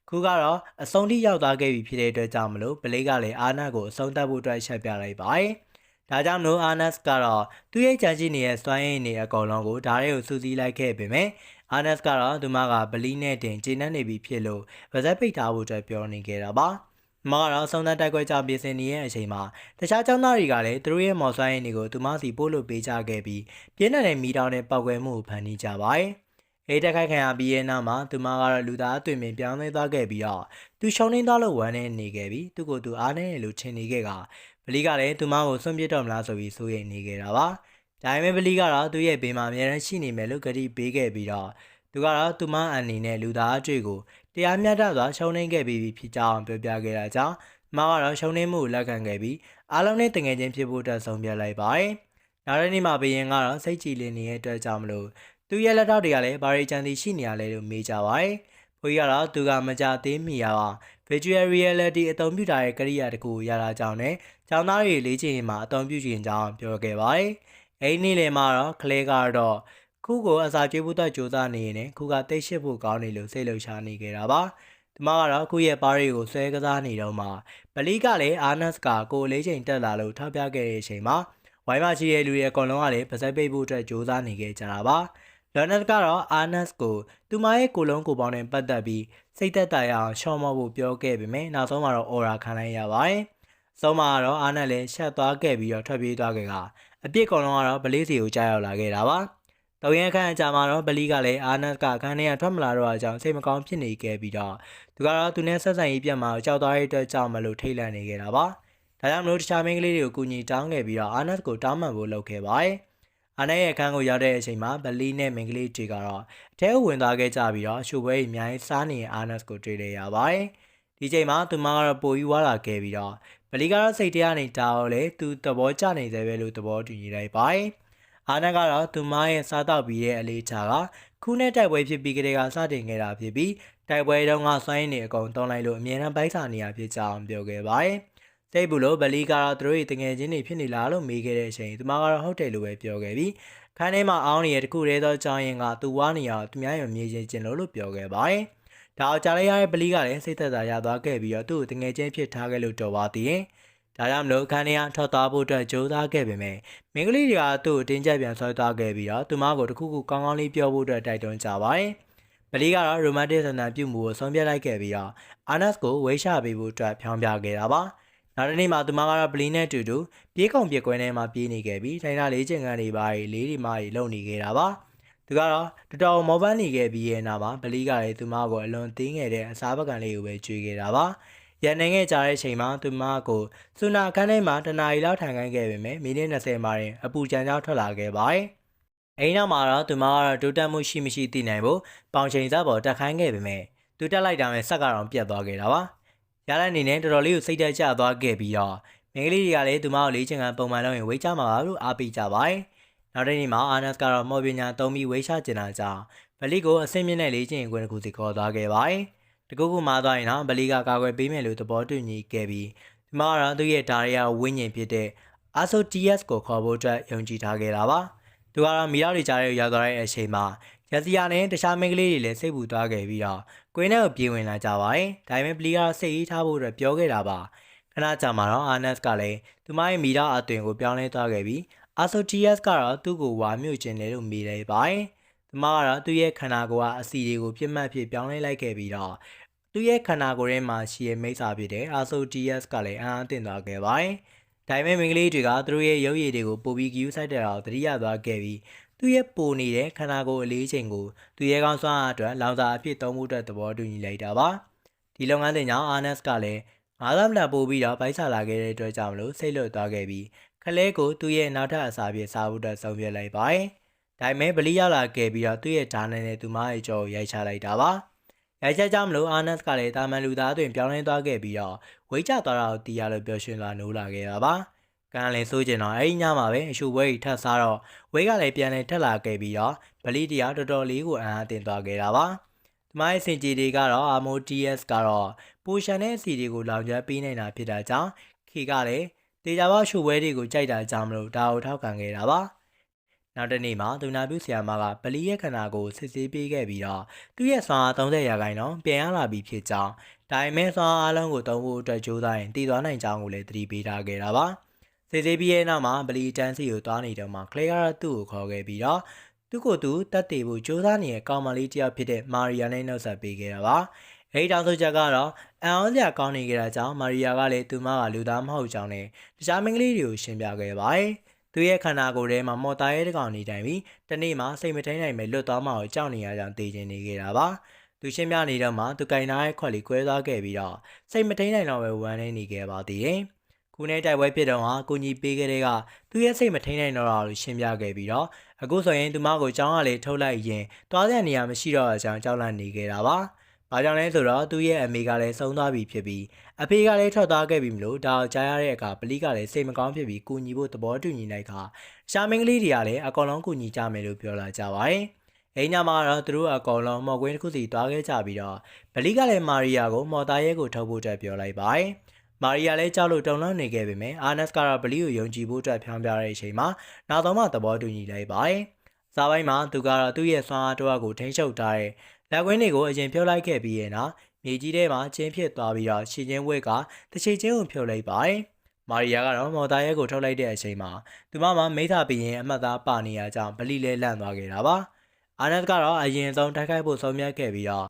ခုကတော့အဆုံးထိရောက်သွားခဲ့ပြီဖြစ်တဲ့အတွက်ကြောင့်မလို့ပလေးကလည်းအာနတ်ကိုအဆုံးသတ်ဖို့အတွက်ရှက်ပြလိုက်ပါတယ်။ဒါကြောင့်နိုအာနတ်ကတော့သူ့ရဲ့ကြံရှိနေတဲ့စွမ်းရည်နေအကောင်လုံးကိုဓာတ်ရဲကိုစူးစီးလိုက်ခဲ့ပေမဲ့အာနတ်ကတော့သူမကဗလီနဲ့တင်ကျင်းနှံ့နေပြီဖြစ်လို့ဗဇက်ပိတ်ထားဖို့အတွက်ပြောနေခဲ့တာပါ။မကတော့ဆုံးသက်တိုက်ခွဲကြပြင်ဆင်နေတဲ့အချိန်မှာတခြားကျောင်းသားတွေကလည်းသူတို့ရဲ့မော်စွမ်းရည်တွေကိုသူမစီပို့လို့ပေးကြခဲ့ပြီးပြင်းထန်တဲ့မီတောင်နဲ့ပောက်ကွဲမှုကိုဖန်တီးကြပါတယ်။အေးတက်ခိုက်ခံရပြီးရဲ့နောက်မှာသူမကတော့လူသားအသွင်ပင်ပြောင်းလဲသွားခဲ့ပြီးတော့သူရှုံနေသွားလို့ဝမ်းနဲ့နေခဲ့ပြီးသူ့ကိုသူအားနဲ့လို့ထင်နေခဲ့ကဗလီကလည်းသူမကိုဆွန့်ပစ်တော့မလားဆိုပြီးစိုးရိမ်နေခဲ့တာပါ။ဒါပေမဲ့ဗလီကတော့သူ့ရဲ့ဘေးမှာအများရန်ရှိနေမယ်လို့ကတိပေးခဲ့ပြီးတော့သူကတော့သူမအနေနဲ့လူသားအတွေ့ကိုတရားမျှတစွာရှုံးနှိမ့်ခဲ့ပြီးဖြစ်ကြောင်းပြောပြခဲ့တာကြောင့်မကတော့ရှုံးနှိမ့်မှုကိုလက်ခံခဲ့ပြီး အားလုံးနဲ့တငယ်ချင်းဖြစ်ဖို့အတွက်ဆုံးဖြတ်လိုက်ပါတယ်။နောက်တစ်နေ့မှာဘယင်ကတော့စိတ်ကြည်လင်နေတဲ့အတွက်ကြောင့်မလို့သူရဲ့လက်ထောက်တွေကလည်းဘာရီချန်တီရှိနေရလဲလို့မေးကြပါတယ်။ဘိုးကြီးကတော့သူကမကြသေးမီရပါ Virtual Reality အသုံးပြုထားတဲ့ကိရိယာတစ်ခုရလာကြောင်းနဲ့ကျောင်းသားတွေလေ့ကျင့်ရေးမှာအသုံးပြုခြင်းကြောင်းပြောခဲ့ပါတယ်။အဲဒီနေ့လယ်မှာတော့ကလေးကတော့ခုကိုအစာကျွေးဖို့အတွက်ကြိုးစားနေရင်ခုကတိတ်ရှစ်ဖို့ကောင်းနေလို့စိတ်လှုပ်ရှားနေခဲ့တာပါ။ဒီမှာကတော့ခုရဲ့ပါးတွေကိုဆွဲကစားနေတော့မှဗလီကလည်းအာနတ်ကကိုလေးချိန်တက်လာလို့ထောက်ပြခဲ့တဲ့အချိန်မှာဝိုင်းမရှိတဲ့လူတွေအကုန်လုံးကလည်းပါဇက်ပိတ်ဖို့အတွက်ကြိုးစားနေခဲ့ကြတာပါ။လော်နက်ကတော့အာနတ်ကိုသူမရဲ့ကိုလုံးကိုပေါင်းနဲ့ပတ်သက်ပြီးစိတ်သက်သာရအောင်ရှော့မော့ဖို့ပြောခဲ့ပေမဲ့နောက်ဆုံးမှာတော့အော်ရာခံလိုက်ရပါတယ်။ဆုံးမှာတော့အာနတ်လည်းရှက်သွားခဲ့ပြီးတော့ထွက်ပြေးသွားခဲ့ကအပြစ်ကောင်လုံးကတော့ဗလီစီကိုကြားရောက်လာခဲ့တာပါ။တောင်ရန်ခန့်အကြာမှာတော့ဗလီကလည်းအာနတ်ကခန်းထဲကထွက်မလာတော့အကြောင်းစိတ်မကောင်းဖြစ်နေခဲ့ပြီးတော့သူကတော့သူနဲ့ဆက်ဆံရေးပြတ်မှာကြောက်သွားတဲ့အတွက်ကြောင့်မလို့ထိတ်လန့်နေခဲ့တာပါ။ဒါကြောင့်မလို့တခြားမိန်းကလေးတွေကိုကူညီတောင်းခဲ့ပြီးတော့အာနတ်ကိုတောင်းပန်ဖို့လုပ်ခဲ့ပါတယ်။အာနတ်ရဲ့အခန်းကိုရောက်တဲ့အချိန်မှာဗလီနဲ့မိန်းကလေးတွေကတော့အထဲဝင်သွားခဲ့ကြပြီးတော့ရှိုးပွဲကြီးအများကြီးစားနေတဲ့အာနတ်ကိုတွေ့လိုက်ရပါတယ်။ဒီချိန်မှာသူမကတော့ပိုပြီးဝါလာခဲ့ပြီးတော့ဗလီကတော့စိတ်တရားနေတာကိုလည်းသူသဘောကျနေသေးပဲလို့သဘောတူညီလိုက်ပါတယ်။အာနတ်ကတော့သူမရဲ့စားတော့ပြီးတဲ့အလေးချာကခုနဲ့တိုက်ပွဲဖြစ်ပြီးကလေးကစတင်ခဲ့တာဖြစ်ပြီးတိုက်ပွဲတုန်းကစွမ်းရည်တွေအကုန်တုံးလိုက်လို့အမြဲတမ်းပိုက်စာနေရဖြစ်ကြောင်းပြောခဲ့ပါတယ်။တိတ်ဘူးလို့ဗလီကတော့သူတို့ရဲ့တငယ်ချင်းတွေဖြစ်နေလားလို့မေးခဲ့တဲ့အချိန်သူမကတော့ဟုတ်တယ်လို့ပဲပြောခဲ့ပြီးခန်းထဲမှာအောင်းနေတဲ့တခုတည်းသောကြောင်းရင်ကသူဝါနေရသူများရုံမြေချင်းကျင်လို့ပြောခဲ့ပါတယ်။ဒါအောင်ကြားလိုက်ရတဲ့ဗလီကလည်းစိတ်သက်သာရသွားခဲ့ပြီးတော့သူ့ကိုတငယ်ချင်းဖြစ်ထားခဲ့လို့တော်ပါသေးတယ်။ဒါကြောင့်မလို့ခန်းထဲကထွက်သွားဖို့အတွက်ကြိုးစားခဲ့ပေမဲ့မိန်းကလေးတွေကသူ့ကိုတင်းကျပ်ပြန်ဆွဲသွားခဲ့ပြီးတော့သူမကိုတခုခုကောင်းကောင်းလေးပြောဖို့အတွက်တိုက်တွန်းကြပါတယ်။ဗလီကတော့ရိုမန်တစ်ဆန္ဒပြုမှုကိုဆုံးဖြတ်လိုက်ခဲ့ပြီးတော့အာနတ်ကိုဝေးချပေးဖို့အတွက်ဖြောင်းပြခဲ့တာပါ။နောက်တစ်နေ့မှာသူမကတော့ဗလီနဲ့တူတူပြေးကုန်ပြေးကွဲထဲမှာပြေးနေခဲ့ပြီးထိုင်တာလေးကျင်ကန်တွေပါလေးတွေမှလုံနေခဲ့တာပါ။သူကတော့တော်တော်မောပန်းနေခဲ့ပြီးရဲ့နောက်မှာဗလီကလည်းသူမကိုအလွန်သေးငယ်တဲ့အစားပကံလေးကိုပဲကျွေးခဲ့တာပါ။ရန်နေငယ်ကြတဲ့အချိန်မှာသူမကိုစူနာခန်းထဲမှာတနားရီလောက်ထိုင်ခိုင်းခဲ့ပေမဲ့မိနစ်20မှာရင်အပူကြမ်းကြောင်းထွက်လာခဲ့ပါတယ်။အဲဒီနောက်မှာတော့သူမကတော့တိုးတက်မှုရှိမရှိသိနိုင်ဖို့ပေါင်ချိန်စားပေါ်တက်ခိုင်းခဲ့ပေမဲ့သူတက်လိုက်တာနဲ့ဆက်ကတော့ပြတ်သွားခဲ့တာပါ။ရတဲ့အနေနဲ့တော်တော်လေးကိုစိတ်တက်ကြသွားခဲ့ပြီးတော့မိန်းကလေးတွေကလည်းသူမကိုလေးချင်ကပုံမှန်လုံးရင်ဝေးချမှာပါလို့အားပေးကြပါတယ်။နောက်တစ်နေ့မှာအာနတ်ကတော့မော်ပညာသုံးပြီးဝေးချကျင်တာကြောင့်ဗလီကိုအဆင့်မြင့်တဲ့လေးချင်ခွင့်တစ်ခုစီခေါ်သွားခဲ့ပါတယ်။တကူကူမှာသွားရင်တော့ဗလီကကာကွယ်ပေးမယ်လို့သဘောတူညီခဲ့ပြီးဒီမှာတော့သူရဲ့ဒါရီယာဝင်းညင်ဖြစ်တဲ့ ASOTS ကိုခေါ်ဖို့အတွက်ယုံကြည်ထားခဲ့တာပါ။သူကတော့မိသားစုကြားရဲ့ရောက်သွားတဲ့အချိန်မှာရစီယာနဲ့တခြားမိန်းကလေးတွေလည်းစိတ်ပူသွားခဲ့ပြီးတော့ကွင်းထဲကိုပြေးဝင်လာကြပါတယ်။ဒါပေမဲ့ဗလီကစိတ်အေးထားဖို့အတွက်ပြောခဲ့တာပါ။ခဏကြာမှာတော့အာနတ်ကလည်းသူမရဲ့မိသားအသွင်ကိုပြောင်းလဲသွားခဲ့ပြီး ASOTS ကတော့သူ့ကိုဝါမြို့ကျင်တယ်လို့မေးလိုက်ပါတယ်။သူမကတော့သူ့ရဲ့ခန္ဓာကိုယ်ကအစီတွေကိုပြစ်မှတ်ဖြစ်ပြောင်းလဲလိုက်ခဲ့ပြီးတော့သူ့ရဲ့ခန္ဓာကိုယ်ထဲမှာရှိတဲ့မိစ္ဆာဖြစ်တဲ့ ASOTS ကလည်းအံ့အားသင့်သွားခဲ့ပါတယ်။ဒါပေမဲ့မိန်းကလေးတွေကသူတို့ရဲ့ရုပ်ရည်တွေကိုပိုပြီးဂယူးဆိုင်တဲ့အောင်သတိရသွားခဲ့ပြီးသူ့ရဲ့ပိုနေတဲ့ခန္ဓာကိုယ်အလေးချိန်ကိုသူရဲ့ကောင်းစွမ်းအားအတွက်လောင်စာအဖြစ်သုံးဖို့အတွက်သဘောတူညီလိုက်တာပါ။ဒီလုပ်ငန်းစဉ်ကြောင့်အာနတ်ကလည်း9 လပို့ပြီးတော့ပိုက်ဆလာခဲ့တဲ့အတွက်ကြောင့်မလို့စိတ်လွတ်သွားခဲ့ပြီးခလဲကိုသူ့ရဲ့နောက်ထပ်အစာပြေစားဖို့အတွက်ဆုံးဖြတ်လိုက်ပါတယ်။ဒါပေမဲ့ဗလီရောက်လာခဲ့ပြီးတော့သူ့ရဲ့ဓာတ်နဲ့သူမရဲ့ကြောကိုရိုက်ချလိုက်တာပါ။ရိုက်ချက်ကြောင့်မလို့အာနတ်ကလည်းတာမန်လူသားတွင်ပြောင်းလဲသွားခဲ့ပြီးတော့ဝိတ်ချသွားတာကိုတီးရလို့ပျော်ရွှင်လာနိုးလာခဲ့တာပါ။ကံလည်းစိုးကျင်တော့အဲဒီညမှာပဲအရှုပ်ပွဲကြီးထပ်စားတော့ဝိတ်ကလည်းပြန်လဲထက်လာခဲ့ပြီးတော့ဗလီတရားတော်တော်လေးကိုအံ့အားသင့်သွားခဲ့တာပါ။ဒီမိုင်းစင်ကြီးတွေကတော့ AMOTS ကတော့ပိုရှန်တဲ့အစီတွေကိုလောင်ကျွမ်းပေးနေတာဖြစ်တာကြောင့်ခေကလည်းတေချာပေါရှုပ်ပွဲတွေကိုကြိုက်တာကြောင့်မလို့ဒါကိုထောက်ခံခဲ့တာပါ။နောက်တစ်နေ့မှာသူနာပြုဆရာမကဗလီရဲ့ခန္ဓာကိုယ်စစ်ဆေးပေးခဲ့ပြီးတော့သူ့ရဲ့စွမ်းအား30ရာခိုင်နှုန်းပြန်ရလာပြီဖြစ်ကြောင်းဒါပေမဲ့စွမ်းအားလုံးကိုသုံးဖို့အတွက်ကြိုးစားရင်တည်သွားနိုင်ကြောင်းကိုလည်းသတိပေးထားခဲ့တာပါ။စစ်ဆေးပြီးရဲ့နောက်မှာဗလီတန်းစီကိုသွားနေတော့မှကလေးကတော့သူ့ကိုခေါ်ခဲ့ပြီးတော့သူ့ကိုယ်သူတက်တည်ဖို့ကြိုးစားနေတဲ့ကောင်မလေးတစ်ယောက်ဖြစ်တဲ့မာရီယာနဲ့နှုတ်ဆက်ပေးခဲ့တာပါ။အဲဒီတောင်ဆိုချက်ကတော့အံ့ဩစရာကောင်းနေကြတာကြောင့်မာရီယာကလည်းသူမကလူသားမဟုတ်ကြောင်းနဲ့တခြားမိန်းကလေးတွေကိုရှင်းပြခဲ့ပါတယ်။သူရဲ့ခန္ဓာကိုယ်ထဲမှာမော်သားရဲတကောင်နေတိုင်ပြီးတနေ့မှစိတ်မထိန်နိုင်ပဲလွတ်သွားမှကိုကြောက်နေရကြောင်းသိချင်နေခဲ့တာပါ။သူရှင်းပြနေတော့မှသူကင်နာရဲ့ခွက်လေးကွဲသွားခဲ့ပြီးတော့စိတ်မထိန်နိုင်တော့ပဲဝမ်းနေခဲ့ပါသေးတယ်။ခုနဲ့တိုက်ပွဲဖြစ်တော့ဟာကိုကြီးပေးခဲ့တဲ့ကသူရဲ့စိတ်မထိန်နိုင်တော့တာလို့ရှင်းပြခဲ့ပြီးတော့အခုဆိုရင်သူမကိုကျောင်းကလေးထုတ်လိုက်ရင်တွားတဲ့နေရာမရှိတော့အကြောင်းကြောက်လန့်နေခဲ့တာပါ။ ဘာကြောင့်လဲဆိုတော့သူ့ရဲ့အမေကလည်းဆုံးသွားပြီဖြစ်ပြီးအဖေကလည်းထွက်သွားခဲ့ပြီမလို့ဒါကိုကြားရတဲ့အခါပလီကလည်းစိတ်မကောင်းဖြစ်ပြီးကူညီဖို့သဘောတူညီလိုက်တာရှာမင်းကလေးတွေကလည်းအကောင်လုံးကူညီကြမယ်လို့ပြောလာကြပါတယ်။အိမ်ညမှာတော့သူတို့အကောင်လုံးမော်ကွင်းတစ်ခုစီတွားခဲ့ကြပြီးတော့ပလီကလည်းမာရီယာကိုမော်သားရဲကိုထုတ်ဖို့အတွက်ပြောလိုက်ပါတယ်။မာရီယာလည်းကြောက်လို့တုန်လှုပ်နေခဲ့ပေမဲ့အာနက်ကတော့ပလီကိုယုံကြည်ဖို့အတွက်ဖြောင်းပြတဲ့အချိန်မှာနောက်ဆုံးမှသဘောတူညီလိုက်ပါတယ်။စားပိုင်းမှာသူကတော့သူ့ရဲ့စွမ်းအားတော့ကိုထိန်းချုပ်ထားတဲ့လက်ကွင်းတွေကိုအရင်ဖြုတ်လိုက်ခဲ့ပြီးရဲ့နောက်မြေကြီးထဲမှာကျင်းဖြစ်သွားပြီးတော့ရှီချင်းဝက်ကတချီချင်းကိုဖြုတ်လိုက်ပါတယ်။မာရီယာကတော့မော်သားရဲကိုထုတ်လိုက်တဲ့အချိန်မှာသူမမိသားပြီးရင်အမှတ်သားပါနေရကြောင်းပလီလဲလန့်သွားခဲ့တာပါ။အာနက်ကတော့အရင်ဆုံးတိုက်ခိုက်ဖို့ဆုံးဖြတ်ခဲ့ပြီးတော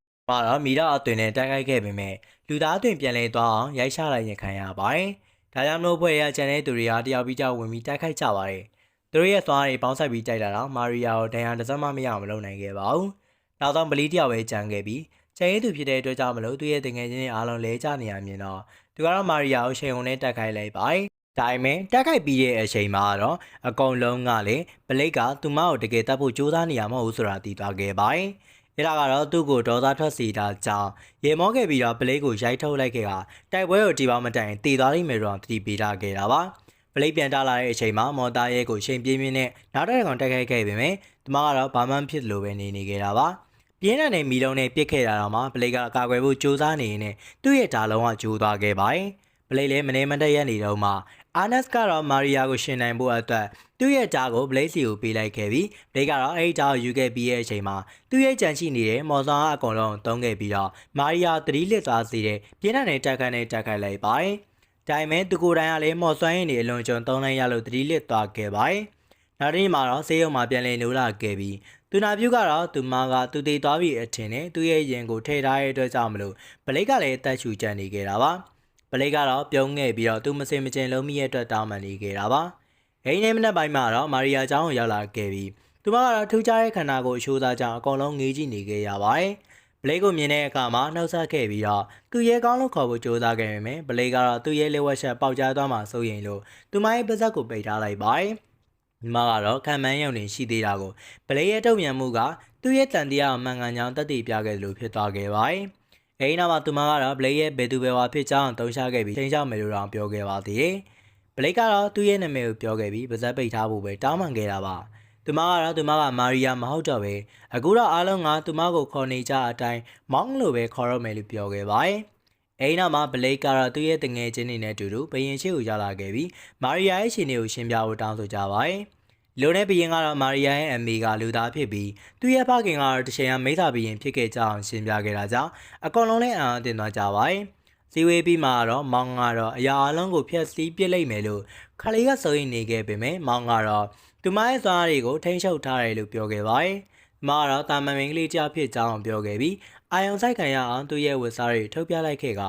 ့မီတော့အသွင်နဲ့တိုက်ခိုက်ခဲ့ပေမဲ့လူသားအသွင်ပြန်လည်သွားအောင်ရိုက်ချလိုက်ရင်ခံရပါတယ်။ဒါကြောင့်မလို့ဖွဲ့ရကျန်တဲ့သူတွေကတယောက်ပြီးကြောက်ဝင်ပြီးတိုက်ခိုက်ကြပါတယ်။သူတို့ရဲ့သွားတွေပေါင်းဆက်ပြီးတိုက်တာတော့မာရီယာကိုဒဏ်ရာတစ်စက်မှမရအောင်မလုပ်နိုင်ခဲ့ပါဘူး။နောက်ဆုံးပလီတယောက်ပဲကြံခဲ့ပြီးကျန်ရည်သူဖြစ်တဲ့အတွက်ကြောင့်မလို့သူ့ရဲ့တငယ်ချင်းတွေအားလုံးလဲကျနေရမြင်တော့သူကတော့မာရီယာကိုချိန်ုံနဲ့တိုက်ခိုက်လိုက်ပါတယ်။ဒါပေမဲ့တိုက်ခိုက်ပြီးတဲ့အချိန်မှာတော့အကုန်လုံးကလည်းပလိတ်ကသူမကိုတကယ်တတ်ဖို့ကြိုးစားနေရမဟုတ်ဘူးဆိုတာသိသွားခဲ့ပါတယ်။အဲ့ဒါကတော့သူ့ကိုဒေါသထွက်စေတာကြောင့်ရေမောခဲ့ပြီးတော့ပလိတ်ကိုရိုက်ထုတ်လိုက်ခဲ့တာတိုက်ပွဲကိုဒီပေါင်းမတိုင်တည်သွားလိမ့်မယ်တော့တတိပေးထားခဲ့တာပါ။ပလိတ်ပြန်တလာတဲ့အချိန်မှာမော်တာရဲကိုချိန်ပြင်းပြင်းနဲ့နောက်တစ်ကောင်တိုက်ခိုက်ခဲ့ပေမဲ့သူမကတော့ဘာမှဖြစ်လို့ပဲနေခဲ့တာပါ။ပြင်းထန်တဲ့မီလုံးနဲ့ပစ်ခဲ့တာတော့မှပလိတ်ကအကာအကွယ်ဖို့ကြိုးစားနေရင်သူ့ရဲ့ဓာလုံးကဂျိုးသွားခဲ့ပါတယ်။ပလိတ်လည်းမနေမတည့်ရနေတော့မှအာနက်ကတော့မာရီယာကိုရှင်နိုင်ဖို့အတွက်သူ့ရဲ့ဓာကိုဘလိတ်စီကိုပေးလိုက်ခဲ့ပြီးဘလိတ်ကတော့အဲ့ဒီဓာကိုယူခဲ့ပြီးရဲ့အချိန်မှာသူ့ရဲ့ကြံရှိနေတဲ့မော်ဆာအကောင်လုံးသုံးခဲ့ပြီးတော့မာရီယာသတိလစ်သွားစေတဲ့ပြင်းထန်တဲ့တက်ခတ်နဲ့တက်ခိုက်လိုက်ပါတယ်။ဒါပေမဲ့သူကိုယ်တိုင်ကလည်းမော်ဆွမ်းရည်နေအလွန်ကျွံသုံးလိုက်ရလို့သတိလစ်သွားခဲ့ပါတယ်။နောက်တစ်နေ့မှာတော့ဆေးရုံမှာပြန်လည်နိုးလာခဲ့ပြီးသူနာပြုကတော့သူမကသူတည်သွားပြီအထင်နဲ့သူ့ရဲ့ရင်ကိုထိထားတဲ့အတွက်ကြောင့်မလို့ဘလိတ်ကလည်းအသက်ရှူကျန်နေခဲ့တာပါ။ပလိတ်ကတော့ပြုံးခဲ့ပြီးတော့သူမစင်မကျင်လုံးမိရဲ့အတွက်တောင်းပန်နေခဲ့တာပါ။အိမ်ထဲမနက်ပိုင်းမှာတော့မာရီယာကျောင်းကိုရောက်လာခဲ့ပြီးသူမကတော့ထူးခြားတဲ့ခန္ဓာကိုယ်အရှိုးသားကြောင့်အကုန်လုံးငေးကြည့်နေခဲ့ရပါတယ်။ပလိတ်ကိုမြင်တဲ့အခါမှာနှုတ်ဆက်ခဲ့ပြီးတော့သူ့ရဲကောင်းလို့ခေါ်ဖို့ကြိုးစားခဲ့ပေမဲ့ပလိတ်ကတော့သူ့ရဲလက်ဝက်ချက်ပေါက်ကြားသွားမှစိုးရိမ်လို့သူမရဲ့ပါးစပ်ကိုပိတ်ထားလိုက်ပါတယ်။ဒီမှာကတော့ခံမှန်းရုံနဲ့ရှိသေးတာကိုပလိတ်ရဲ့တုံ့ပြန်မှုကသူ့ရဲ့တန်တရားမှန်ကန်ကြောင်းတက်တည်ပြခဲ့လို့ဖြစ်သွားခဲ့ပါတယ်။အဲဒီနောက်မှာသူမကတော့ဘလိတ်ရဲ့ဘယ်သူဘယ်ဝါဖြစ်ကြောင်းတုံးရှာခဲ့ပြီးချိန်ချောက်မယ်လို့တောင်ပြောခဲ့ပါသေးတယ်။ဘလိတ်ကတော့သူ့ရဲ့နာမည်ကိုပြောခဲ့ပြီးပါးစပ်ပိတ်ထားဖို့ပဲတောင်းပန်ခဲ့တာပါ။သူမကမာရီယာမဟုတ်တော့ပဲအခုတော့အားလုံးကသူမကိုခေါ်နေကြအတိုင်းမောင်းလို့ပဲခေါ်ရမယ်လို့ပြောခဲ့ပါတယ်။အဲဒီနောက်မှာဘလိတ်ကတော့သူ့ရဲ့တငယ်ချင်းတွေနဲ့အတူတူဘရင်ရှိကိုရောက်လာခဲ့ပြီးမာရီယာရဲ့ရှင်တွေကိုရှင်းပြဖို့တောင်းဆိုကြပါတယ်။လူနဲ့ဘရင်ကတော့မာရီယာရဲ့အမေကလူသားဖြစ်ပြီးသူ့ရဲ့ဖခင်ကတော့တချိန်ကမိသားဘရင်ဖြစ်ခဲ့ကြအောင်ရှင်းပြခဲ့တာကြောင့်အကောင်လုံးလည်းအံ့တင်သွားကြပါတယ်။စီဝေးပြီးမှတော့မောင်ကတော့အရာအလုံးကိုဖျက်ဆီးပစ်လိုက်မယ်လို့ခလေးကစိုးရိမ်နေခဲ့ပေမဲ့မောင်ကတော့သူမရဲ့စွမ်းအားတွေကိုထိန်းချုပ်ထားတယ်လို့ပြောခဲ့ပါတယ်။မာကတော့တာမန်မင်းကလေးတယောက်ဖြစ်ကြောင်းပြောခဲ့ပြီးအာယုံဆိုင်ခံရအောင်သူ့ရဲ့ဝတ်စားတွေထုတ်ပြလိုက်ခဲ့က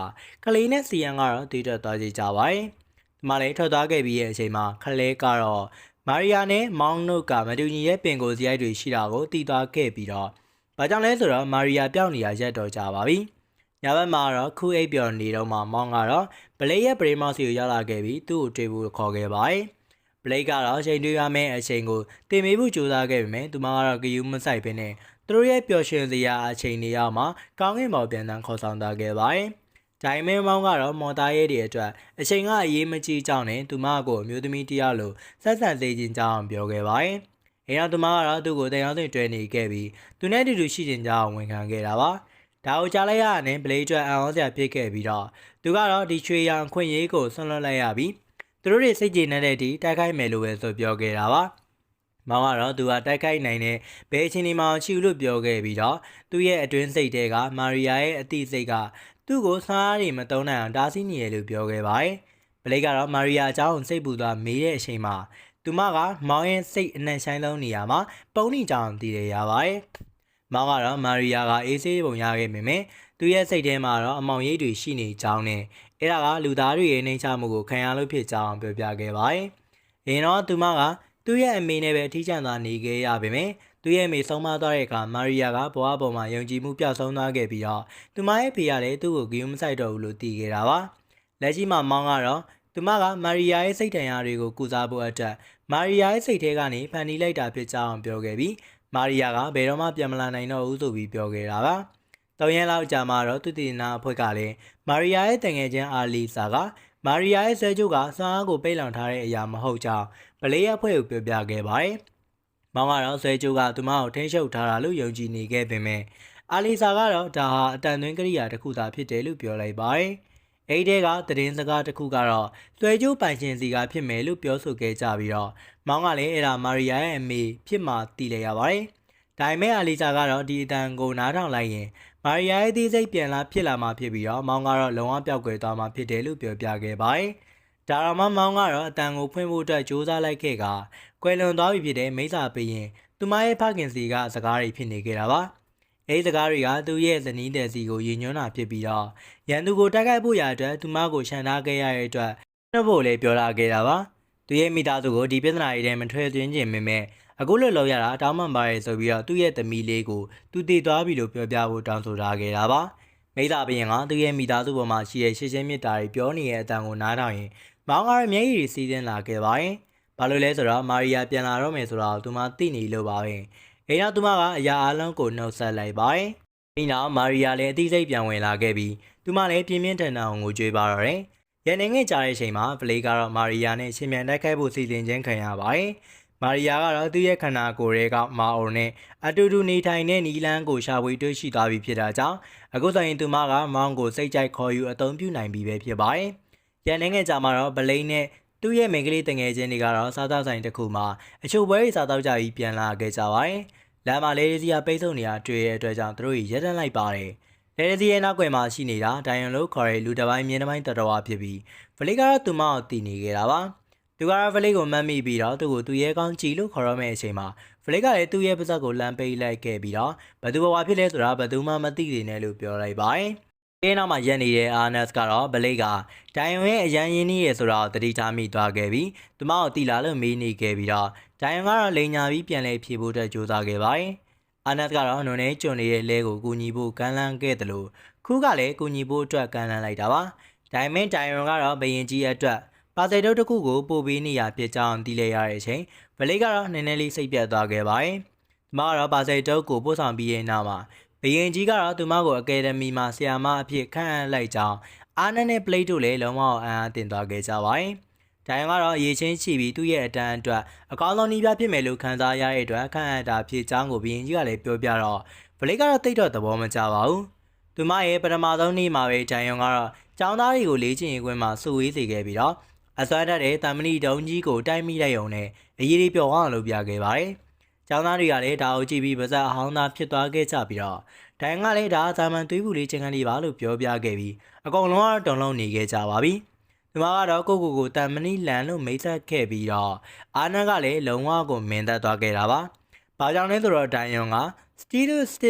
ခလေးနဲ့စီယန်ကတော့တည်ထွက်သွားကြပါတယ်။ဒီမှာလည်းထွက်သွားခဲ့ပြီးရဲ့အချိန်မှာခလေးကတော့မာရီယာနဲ့မောင်တို့ကမတူညီရဲ့ပင်ကိုစရိုက်တွေရှိတာကိုတည်သွားခဲ့ပြီးတော့ဘာကြောင့်လဲဆိုတော့မာရီယာပျောက်နေရရက်တော့ကြပါပြီ။ညဘက်မှာတော့ခူးအိပ်ပျော်နေတော့မှမောင်ကတော့ဘလိတ်ရဲ့ပရိမော့စီကိုရောက်လာခဲ့ပြီးသူ့ကိုတွေ့ဖို့ခေါ်ခဲ့ပါတယ်။ဘလိတ်ကတော့ချိန်တွေ့ရမယ့်အချိန်ကိုတင်မေးဖို့ကြိုးစားခဲ့ပေမဲ့သူမကတော့ဂယူးမဆိုင်ဘဲနဲ့သူတို့ရဲ့ပျော်ရွှင်စရာအချိန်တွေရောက်မှကောင်းကင်ဘော်ပြန်တန်းခေါ်ဆောင်သွားခဲ့ပါတယ်။ဒိုင်မန်မောင်ကတော့မော်သားရဲတွေအတွက်အချိန်ကအရေးမကြီးကြောင်းနဲ့သူမကိုအမျိုးသမီးတယောက်လိုဆက်ဆံစေခြင်းကြောင်းပြောခဲ့ပါတယ်။အဲနောက်သူမကတော့သူ့ကိုတရားသွင်းတွဲနေခဲ့ပြီးသူနဲ့အတူတူရှိခြင်းကြောင်းဝန်ခံခဲ့တာပါ။ဒါကိုကြားလိုက်ရတဲ့ဘလိတ်အတွက်အံ့ဩစရာဖြစ်ခဲ့ပြီးတော့သူကတော့ဒီချွေရောင်ခွင့်ရေးကိုဆွန့်လွတ်လိုက်ရပြီးသူတို့တွေစိတ်ကြည်နေတဲ့ဒီတိုက်ခိုက်မယ်လို့ပဲဆိုပြောခဲ့တာပါ။မောင်ကတော့သူကတိုက်ခိုက်နိုင်တဲ့ဘယ်အချိန်ဒီမှချီလို့ပြောခဲ့ပြီးတော့သူ့ရဲ့အတွင်းစိတ်တွေကမာရီယာရဲ့အတိစိတ်ကသူ့ကိုစားရည်မတုံးနိုင်အောင်တားဆီးနေရလို့ပြောခဲ့ပါတယ်။ဘလိတ်ကတော့မာရီယာအကြောင်းစိတ်ပူသွားမေးတဲ့အချိန်မှာသူမကမောင်ရဲ့စိတ်အနှံ့ဆိုင်ဆုံးနေရာမှာပုံနေကြောင်တည်ရရပါတယ်။မောင်ကတော့မာရီယာကအေးဆေးပုံရခဲ့ပေမဲ့သူရဲ့စိတ်ထဲမှာတော့အမောင်ရိပ်တွေရှိနေကြောင်းနဲ့အဲ့ဒါကလူသားတွေရဲ့နှိမ်ချမှုကိုခံရလို့ဖြစ်ကြောင်းပြောပြခဲ့ပါတယ်။ရင်တော့သူမကသူ့ရဲ့အမေနဲ့ပဲထိချမ်းသွားနေခဲ့ရပေမဲ့သူ့ရဲ့အမေဆုံးမသွားတဲ့အခါမာရီယာကဘဝပေါ်မှာယုံကြည်မှုပျောက်ဆုံးသွားခဲ့ပြီးတော့သူမရဲ့ဖေကလည်းသူ့ကိုဂရုမစိုက်တော့ဘူးလို့သိခဲ့တာပါ။လက်ရှိမှာမောင်ကတော့သူမကမာရီယာရဲ့စိတ်ထန်ရာတွေကိုကုစားဖို့အတွက်မာရီယာရဲ့စိတ်ထဲကနေဖန်တီးလိုက်တာဖြစ်ကြောင်းပြောခဲ့ပြီးမာရီယာကဘယ်တော့မှပြန်မလာနိုင်တော့ဘူးဆိုပြီးပြောခဲ့တာပါ။ တောင်ရန်လောက်ကြာမှာတော့သူတည်နာအဖွဲ့ကလည်းမာရီယာရဲ့တငယ်ချင်းအာလီဆာကမာရီယာရဲ့ဆွဲကြိုးကစွမ်းအားကိုပိတ်လောင်ထားတဲ့အရာမဟုတ်ကြောင်းဗလေးရဲ့အဖွဲ့ကိုပြောပြခဲ့ပါတယ်။မောင်ကတော့ဆွဲကြိုးကသူမကိုထိန်းချုပ်ထားတာလို့ယုံကြည်နေခဲ့ပေမဲ့အာလီဆာကတော့ဒါဟာအတန်သွင်းကိရိယာတစ်ခုသာဖြစ်တယ်လို့ပြောလိုက်ပါတယ်။အဲ့ဒီကသတင်းစကားတစ်ခုကတော့ဆွဲကြိုးပိုင်ရှင်စီကဖြစ်မယ်လို့ပြောဆိုခဲ့ကြပြီးတော့မောင်ကလည်းအဲ့ဒါမာရီယာရဲ့အမေဖြစ်မှသိလိုက်ရပါတယ်။ဒါပေမဲ့အာလီဆာကတော့ဒီအတန်ကိုနားထောင်လိုက်ရင်မာရီယာရဲ့အသေးစိတ်ပြန်လာဖြစ်လာမှဖြစ်ပြီးတော့မောင်ကတော့လုံးဝပျောက်ကွယ်သွားမှဖြစ်တယ်လို့ပြောပြခဲ့ပါတယ်။ဒါတော့မှမောင်ကတော့အတန်ကိုဖွင့်ဖို့အတွက်စူးစမ်းလိုက်ခဲ့ကကွယ်လွန်သွားပြီဖြစ်တဲ့မိစ္ဆာပေးရင်သူမရဲ့ဖခင်စီကစကားတွေဖြစ်နေခဲ့တာပါ။အဲဒီစကားတွေကသူ့ရဲ့ဇနီးတဲ့စီကိုရည်ညွှန်းတာဖြစ်ပြီးတော့ရန်သူကိုတိုက်ခိုက်ဖို့ရအတွက်သူမကိုရှန်ထားခဲ့ရတဲ့အတွက်နှုတ်ဖို့လည်းပြောလာခဲ့တာပါ။သူရဲ့မိသားစုကိုဒီပြဿနာတွေထဲမထွေသွင်းခြင်းပေမဲ့အခုလိုလောက်ရတာတောင်းပန်ပါတယ်ဆိုပြီးတော့သူ့ရဲ့သမီးလေးကိုသူတည်သွားပြီလို့ပြောပြဖို့တောင်းဆိုထားခဲ့တာပါမိသားဘရင်ကသူ့ရဲ့မိသားစုပေါ်မှာရှိတဲ့ရှေ့ရှင်းမြစ်တာတွေပြောနေတဲ့အတန်ကိုနားထောင်ရင်မောင်ကတော့မျက်ရည်စီးစင်းလာခဲ့ပါတယ်ဘာလို့လဲဆိုတော့မာရီယာပြန်လာတော့မယ်ဆိုတော့သူမသိနေလို့ပါပဲအဲနောက်သူမကအရာအလုံးကိုနှုတ်ဆက်လိုက်ပါတယ်ဒီနောက်မာရီယာလည်းအသိစိတ်ပြန်ဝင်လာခဲ့ပြီးသူမလည်းပြင်းပြင်းထန်ထန်ကိုကြွေးပါတော့တယ်ရန်နေငယ်ကြားတဲ့အချိန်မှာဗလေးကတော့မာရီယာနဲ့ရှင်မြန်တိုက်ခိုက်ဖို့စီစဉ်ခြင်းခံရပါတယ်မာရီယာကတော့သူ့ရဲ့ခန္ဓာကိုယ်တွေကမာအိုနဲ့အတူတူနေထိုင်တဲ့နီလန်းကိုရှာဖွေတွေ့ရှိသွားပြီဖြစ်တာကြောင့်အခုဆိုရင်သူမကမောင်ကိုစိတ်ကြိုက်ခေါ်ယူအသုံးပြုနိုင်ပြီပဲဖြစ်ပါတယ်။ရန်နိုင်ငံကြမှာတော့ဗလိန်နဲ့သူ့ရဲ့မိန်းကလေးတငယ်ချင်းတွေကတော့စားသောက်ဆိုင်တစ်ခုမှာအချို့ပွဲတွေစားသောက်ကြပြီးပြန်လာခဲ့ကြပါတယ်။လမ်းမှာလေဒီစီကပိတ်ဆို့နေတာတွေ့ရတဲ့အတွက်ကြောင့်သူတို့ရက်တန်းလိုက်ပါတယ်။လေဒီစီရဲ့နောက်ွယ်မှာရှိနေတာဒိုင်ယွန်လို့ခေါ်တဲ့လူတစ်ပိုင်းမြင်းတစ်ပိုင်းတော်တော်ဖြစ်ပြီးဗလိကတော့သူမကိုတည်နေခဲ့တာပါ။သူကတော့ဗလိကိုမှတ်မိပြီးတော့သူ့ကိုသူ့ရဲ့ကောင်းကြည့်လို့ခေါ်ရမယ့်အချိန်မှာဗလိကလည်းသူ့ရဲ့ပါးစပ်ကိုလမ်းပိတ်လိုက်ခဲ့ပြီးတော့ဘသူဘဝဖြစ်လဲဆိုတာဘသူမှမသိသေးနဲ့လို့ပြောလိုက်ပါတယ်။ဒီနောက်မှာရက်နေတဲ့အာနက်စ်ကတော့ဗလိကဒိုင်ယွန်ရဲ့အရန်ရင်းနှီးရဲဆိုတော့တတိထားမိသွားခဲ့ပြီးသူမကိုတီလာလို့မေးနေခဲ့ပြီးတော့ဒိုင်ယွန်ကတော့လိန်ညာပြီးပြန်လဲဖြေဖို့အတွက်ကြိုးစားခဲ့ပါတယ်။အာနက်စ်ကတော့နုံနဲ့ကျွန်းနေတဲ့လဲကိုကူညီဖို့ကမ်းလှမ်းခဲ့တယ်လို့ခူးကလည်းကူညီဖို့အတွက်ကမ်းလှမ်းလိုက်တာပါ။ဒိုင်ယွန်ကတော့ဘယင်ကြီးအတွက်ပါစေတုတ်တစ်ခုကိုပို့ပေးနေရဖြစ်ကြောင်းသိလိုက်ရတဲ့အချိန်ဗလိကတော့နည်းနည်းလေးစိတ်ပြတ်သွားခဲ့ပါတယ်။သူမကတော့ပါစေတုတ်ကိုပို့ဆောင်ပြီးတဲ့နောက်မှာဘယင်ကြီးကတော့သူမကိုအကယ်ဒမီမှာဆရာမအဖြစ်ခန့်အပ်လိုက်ကြောင်းအာနက်နဲ့ပလိတ်တို့လည်းလုံးဝအံ့အားသင့်သွားခဲ့ကြပါတယ်။ဒိုင်ယွန်ကတော့ရေချင်းချီပြီးသူ့ရဲ့အတန်းအတွက်အကောင်းဆုံးနည်းပြဖြစ်မယ်လို့ခံစားရတဲ့အတွက်ခန့်အပ်တာဖြစ်ကြောင်းကိုဘယင်ကြီးကလည်းပြောပြတော့ဗလိကတော့တိတ်တော့သဘောမကျပါဘူး။သူမရဲ့ပထမဆုံးနေ့မှာပဲဒိုင်ယွန်ကတော့ကျောင်းသားတွေကိုလေ့ကျင့်ရေးကွင်းမှာစုဝေးစေခဲ့ပြီးတော့အစွမ်းတတ်တဲ့တာမဏိတုံးကြီးကိုတိုက်မိလိုက်ုံနဲ့အရေးလေးပြောင်းအောင်လုပ်ပြခဲ့ပါတယ်။ကျောင်းသားတွေကလည်းဒါကိုကြည့်ပြီးပါဇက်အဟောင်းသားဖြစ်သွားခဲ့ကြပြီးတော့ဒိုင်ကလည်းဒါသာမန်သွေးပူလေးချင်းကလေးပါလို့ပြောပြခဲ့ပြီးအကုန်လုံးကတော့တုံလုံးနေခဲ့ကြပါပြီ။ဒီမှာကတော့ကိုတာမဏိလန်လို့မိတ်ဆက်ခဲ့ပြီးတော့အာနတ်ကလည်းလုံးဝကိုမင်းသက်သွားခဲ့တာပါ။ဘာကြောင့်လဲဆိုတော့ဒိုင်ယွန်ကစတီး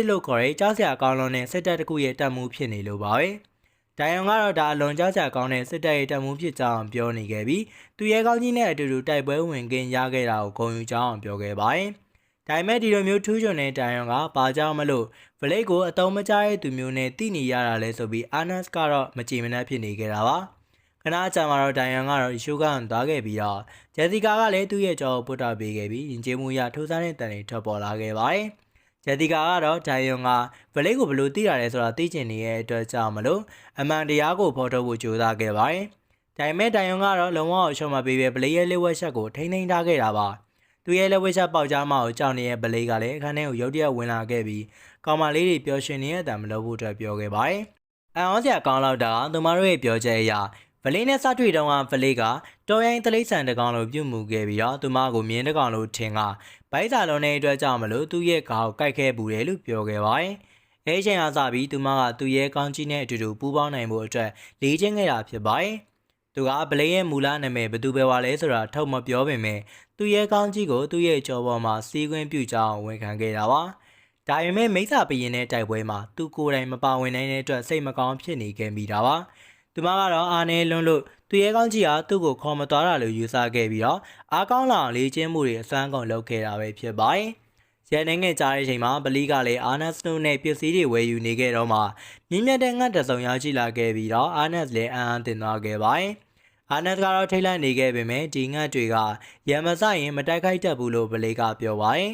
လို့ခေါ်တဲ့ကြားစရာကောင်းလုံးနဲ့စစ်တပ်တစ်ခုရဲ့တက်မှုဖြစ်နေလို့ပါပဲ။ဒိုင်ယွန်ကတော့ဒါအလွန်ကြားစရာကောင်းတဲ့စစ်တပ်ရဲ့တက်မှုဖြစ်ကြောင်းပြောနေခဲ့ပြီးသူရဲကောင်းကြီးနဲ့အတူတူတိုက်ပွဲဝင်ကင်းရခဲ့တာကိုဂုဏ်ယူကြောင်းပြောခဲ့ပါတယ်။ဒါပေမဲ့ဒီလိုမျိုးထူးချွန်တဲ့ဒိုင်ယွန်ကဘာကြောင့်မလို့ဗလိတ်ကိုအတုံးမကျတဲ့သူမျိုးနဲ့တိနေရတာလဲဆိုပြီးအာနတ်ကတော့မကြည်မနှက်ဖြစ်နေခဲ့တာပါ။ခဏကြာမှတော့ဒိုင်ယွန်ကတော့ရှုကန်သွားခဲ့ပြီးတော့ဂျက်စီကာကလည်းသူ့ရဲ့ကြောကိုပုတ်တာပေးခဲ့ပြီးရင်ကျေးမှုရထိုးစားတဲ့တန်တွေထွက်ပေါ်လာခဲ့ပါတယ်။ဂျက်စီကာကတော့ဒိုင်ယွန်ကဗလိတ်ကိုဘယ်လိုသိရတယ်ဆိုတာသိချင်နေတဲ့အတွက်ကြောင့်မလို့အမှန်တရားကိုဖော်ထုတ်ဖို့ကြိုးစားခဲ့ပါတယ်။ဒါပေမဲ့ဒိုင်ယွန်ကတော့လုံးဝအရှုံးမပေးပဲဗလိတ်ရဲ့လက်ဝက်ချက်ကိုထိန်းထားခဲ့တာပါ။သူရဲ့လက်ဝက်ချက်ပေါက်ကြားမကိုကြောက်နေတဲ့ဗလိတ်ကလည်းအခန်းထဲကိုရုတ်တရက်ဝင်လာခဲ့ပြီးကောင်မလေးတွေပျော်ရွှင်နေတဲ့အတန်မလို့ဖို့အတွက်ပြောခဲ့ပါတယ်။အန်အောစရာကောင်းလောက်တာသူမတို့ရဲ့ပြောချက်အရဗလိတ်နဲ့စတွေ့တုန်းကဗလိတ်ကတော်ရိုင်းတလိษံတကောင်လိုပြုတ်မှုခဲ့ပြီးတော့သူမကိုမြင်းတကောင်လိုထင်ကဘိုက်စာလုံးတဲ့အတွက်ကြောင့်မလို့သူ့ရဲ့ခေါင်းကိုက်ခဲပူတယ်လို့ပြောခဲ့ပါတယ်။အဲချိန်အားစပြီးသူမကသူ့ရဲ့ကောင်းကြီးနဲ့အတူတူပူးပေါင်းနိုင်ဖို့အတွက်လေ့ကျင့်ခဲ့တာဖြစ်ပါတယ်။သူကဗလိတ်ရဲ့မူလနာမည်ဘယ်သူပဲဝါလဲဆိုတာထုတ်မပြောပေမဲ့သူ့ရဲ့ကောင်းကြီးကိုသူ့ရဲ့ကြောပေါ်မှာစီးခွင့်ပြုကြောင်းဝန်ခံခဲ့တာပါ။ဒါပေမဲ့မိစ္ဆာပရင်တဲ့တိုက်ပွဲမှာသူကိုယ်တိုင်မပါဝင်နိုင်တဲ့အတွက်စိတ်မကောင်းဖြစ်နေခဲ့မိတာပါ။သူမကတော့အာနေလွန်းလို့သူရဲကောင်းကြီးဟာသူ့ကိုခေါ်မသွားတာလို့ယူဆခဲ့ပြီးတော့အားကောင်းလာအောင်လေ့ကျင့်မှုတွေအစွမ်းကုန်လုပ်ခဲ့တာပဲဖြစ်ပါတယ်။ရန်နိုင်ငံကြားတဲ့အချိန်မှာဗလီကလည်းအာနတ်စနိုးနဲ့ပစ္စည်းတွေဝယ်ယူနေခဲ့တော့မှမြင့်မြတ်တဲ့ငှက်တစုံရောက်ရှိလာခဲ့ပြီးတော့အာနတ်လည်းအံ့အားသင့်သွားခဲ့ပါတယ်။အာနတ်ကတော့ထိတ်လန့်နေခဲ့ပေမဲ့ဒီငှက်တွေကရံမစရင်မတိုက်ခိုက်တတ်ဘူးလို့ဗလီကပြောပါတယ်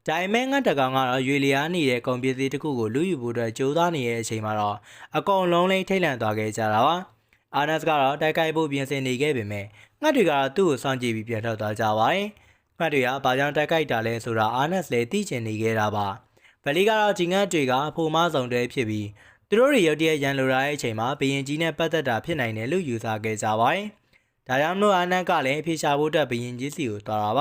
ဒါပေမဲ့ငှက်တကောင်ကတော့ရွေလျားနေတဲ့ကုန်ပစ္စည်းတစ်ခုကိုလူယူဖို့အတွက်ကြိုးစားနေတဲ့အချိန်မှာတော့အကုန်လုံးလေးထိတ်လန့်သွားခဲ့ကြတာပါအာနက်စ်ကတော့တိုက်ခိုက်ဖို့ပြင်ဆင်နေခဲ့ပေမဲ့ငှက်တွေကတော့သူ့ကိုစောင့်ကြည့်ပြီးပြန်ထွက်သွားကြပါတယ်ငှက်တွေကဘာကြောင့်တိုက်ခိုက်တာလဲဆိုတာအာနက်စ်လည်းသိချင်နေခဲ့တာပါဗလီကတော့ဒီငှက်တွေကအဖိုမဆောင်တဲဖြစ်ပြီးသူတို့တွေရုတ်တရက်ရန်လိုလာတဲ့အချိန်မှာဘယင်ကြီးနဲ့ပတ်သက်တာဖြစ်နိုင်တယ်လို့ယူဆခဲ့ကြပါတယ်ဒါကြောင့်မလို့အာနက်ကလည်းအဖေရှာဖို့အတွက်ဘယင်ကြီးစီကိုသွားတာပ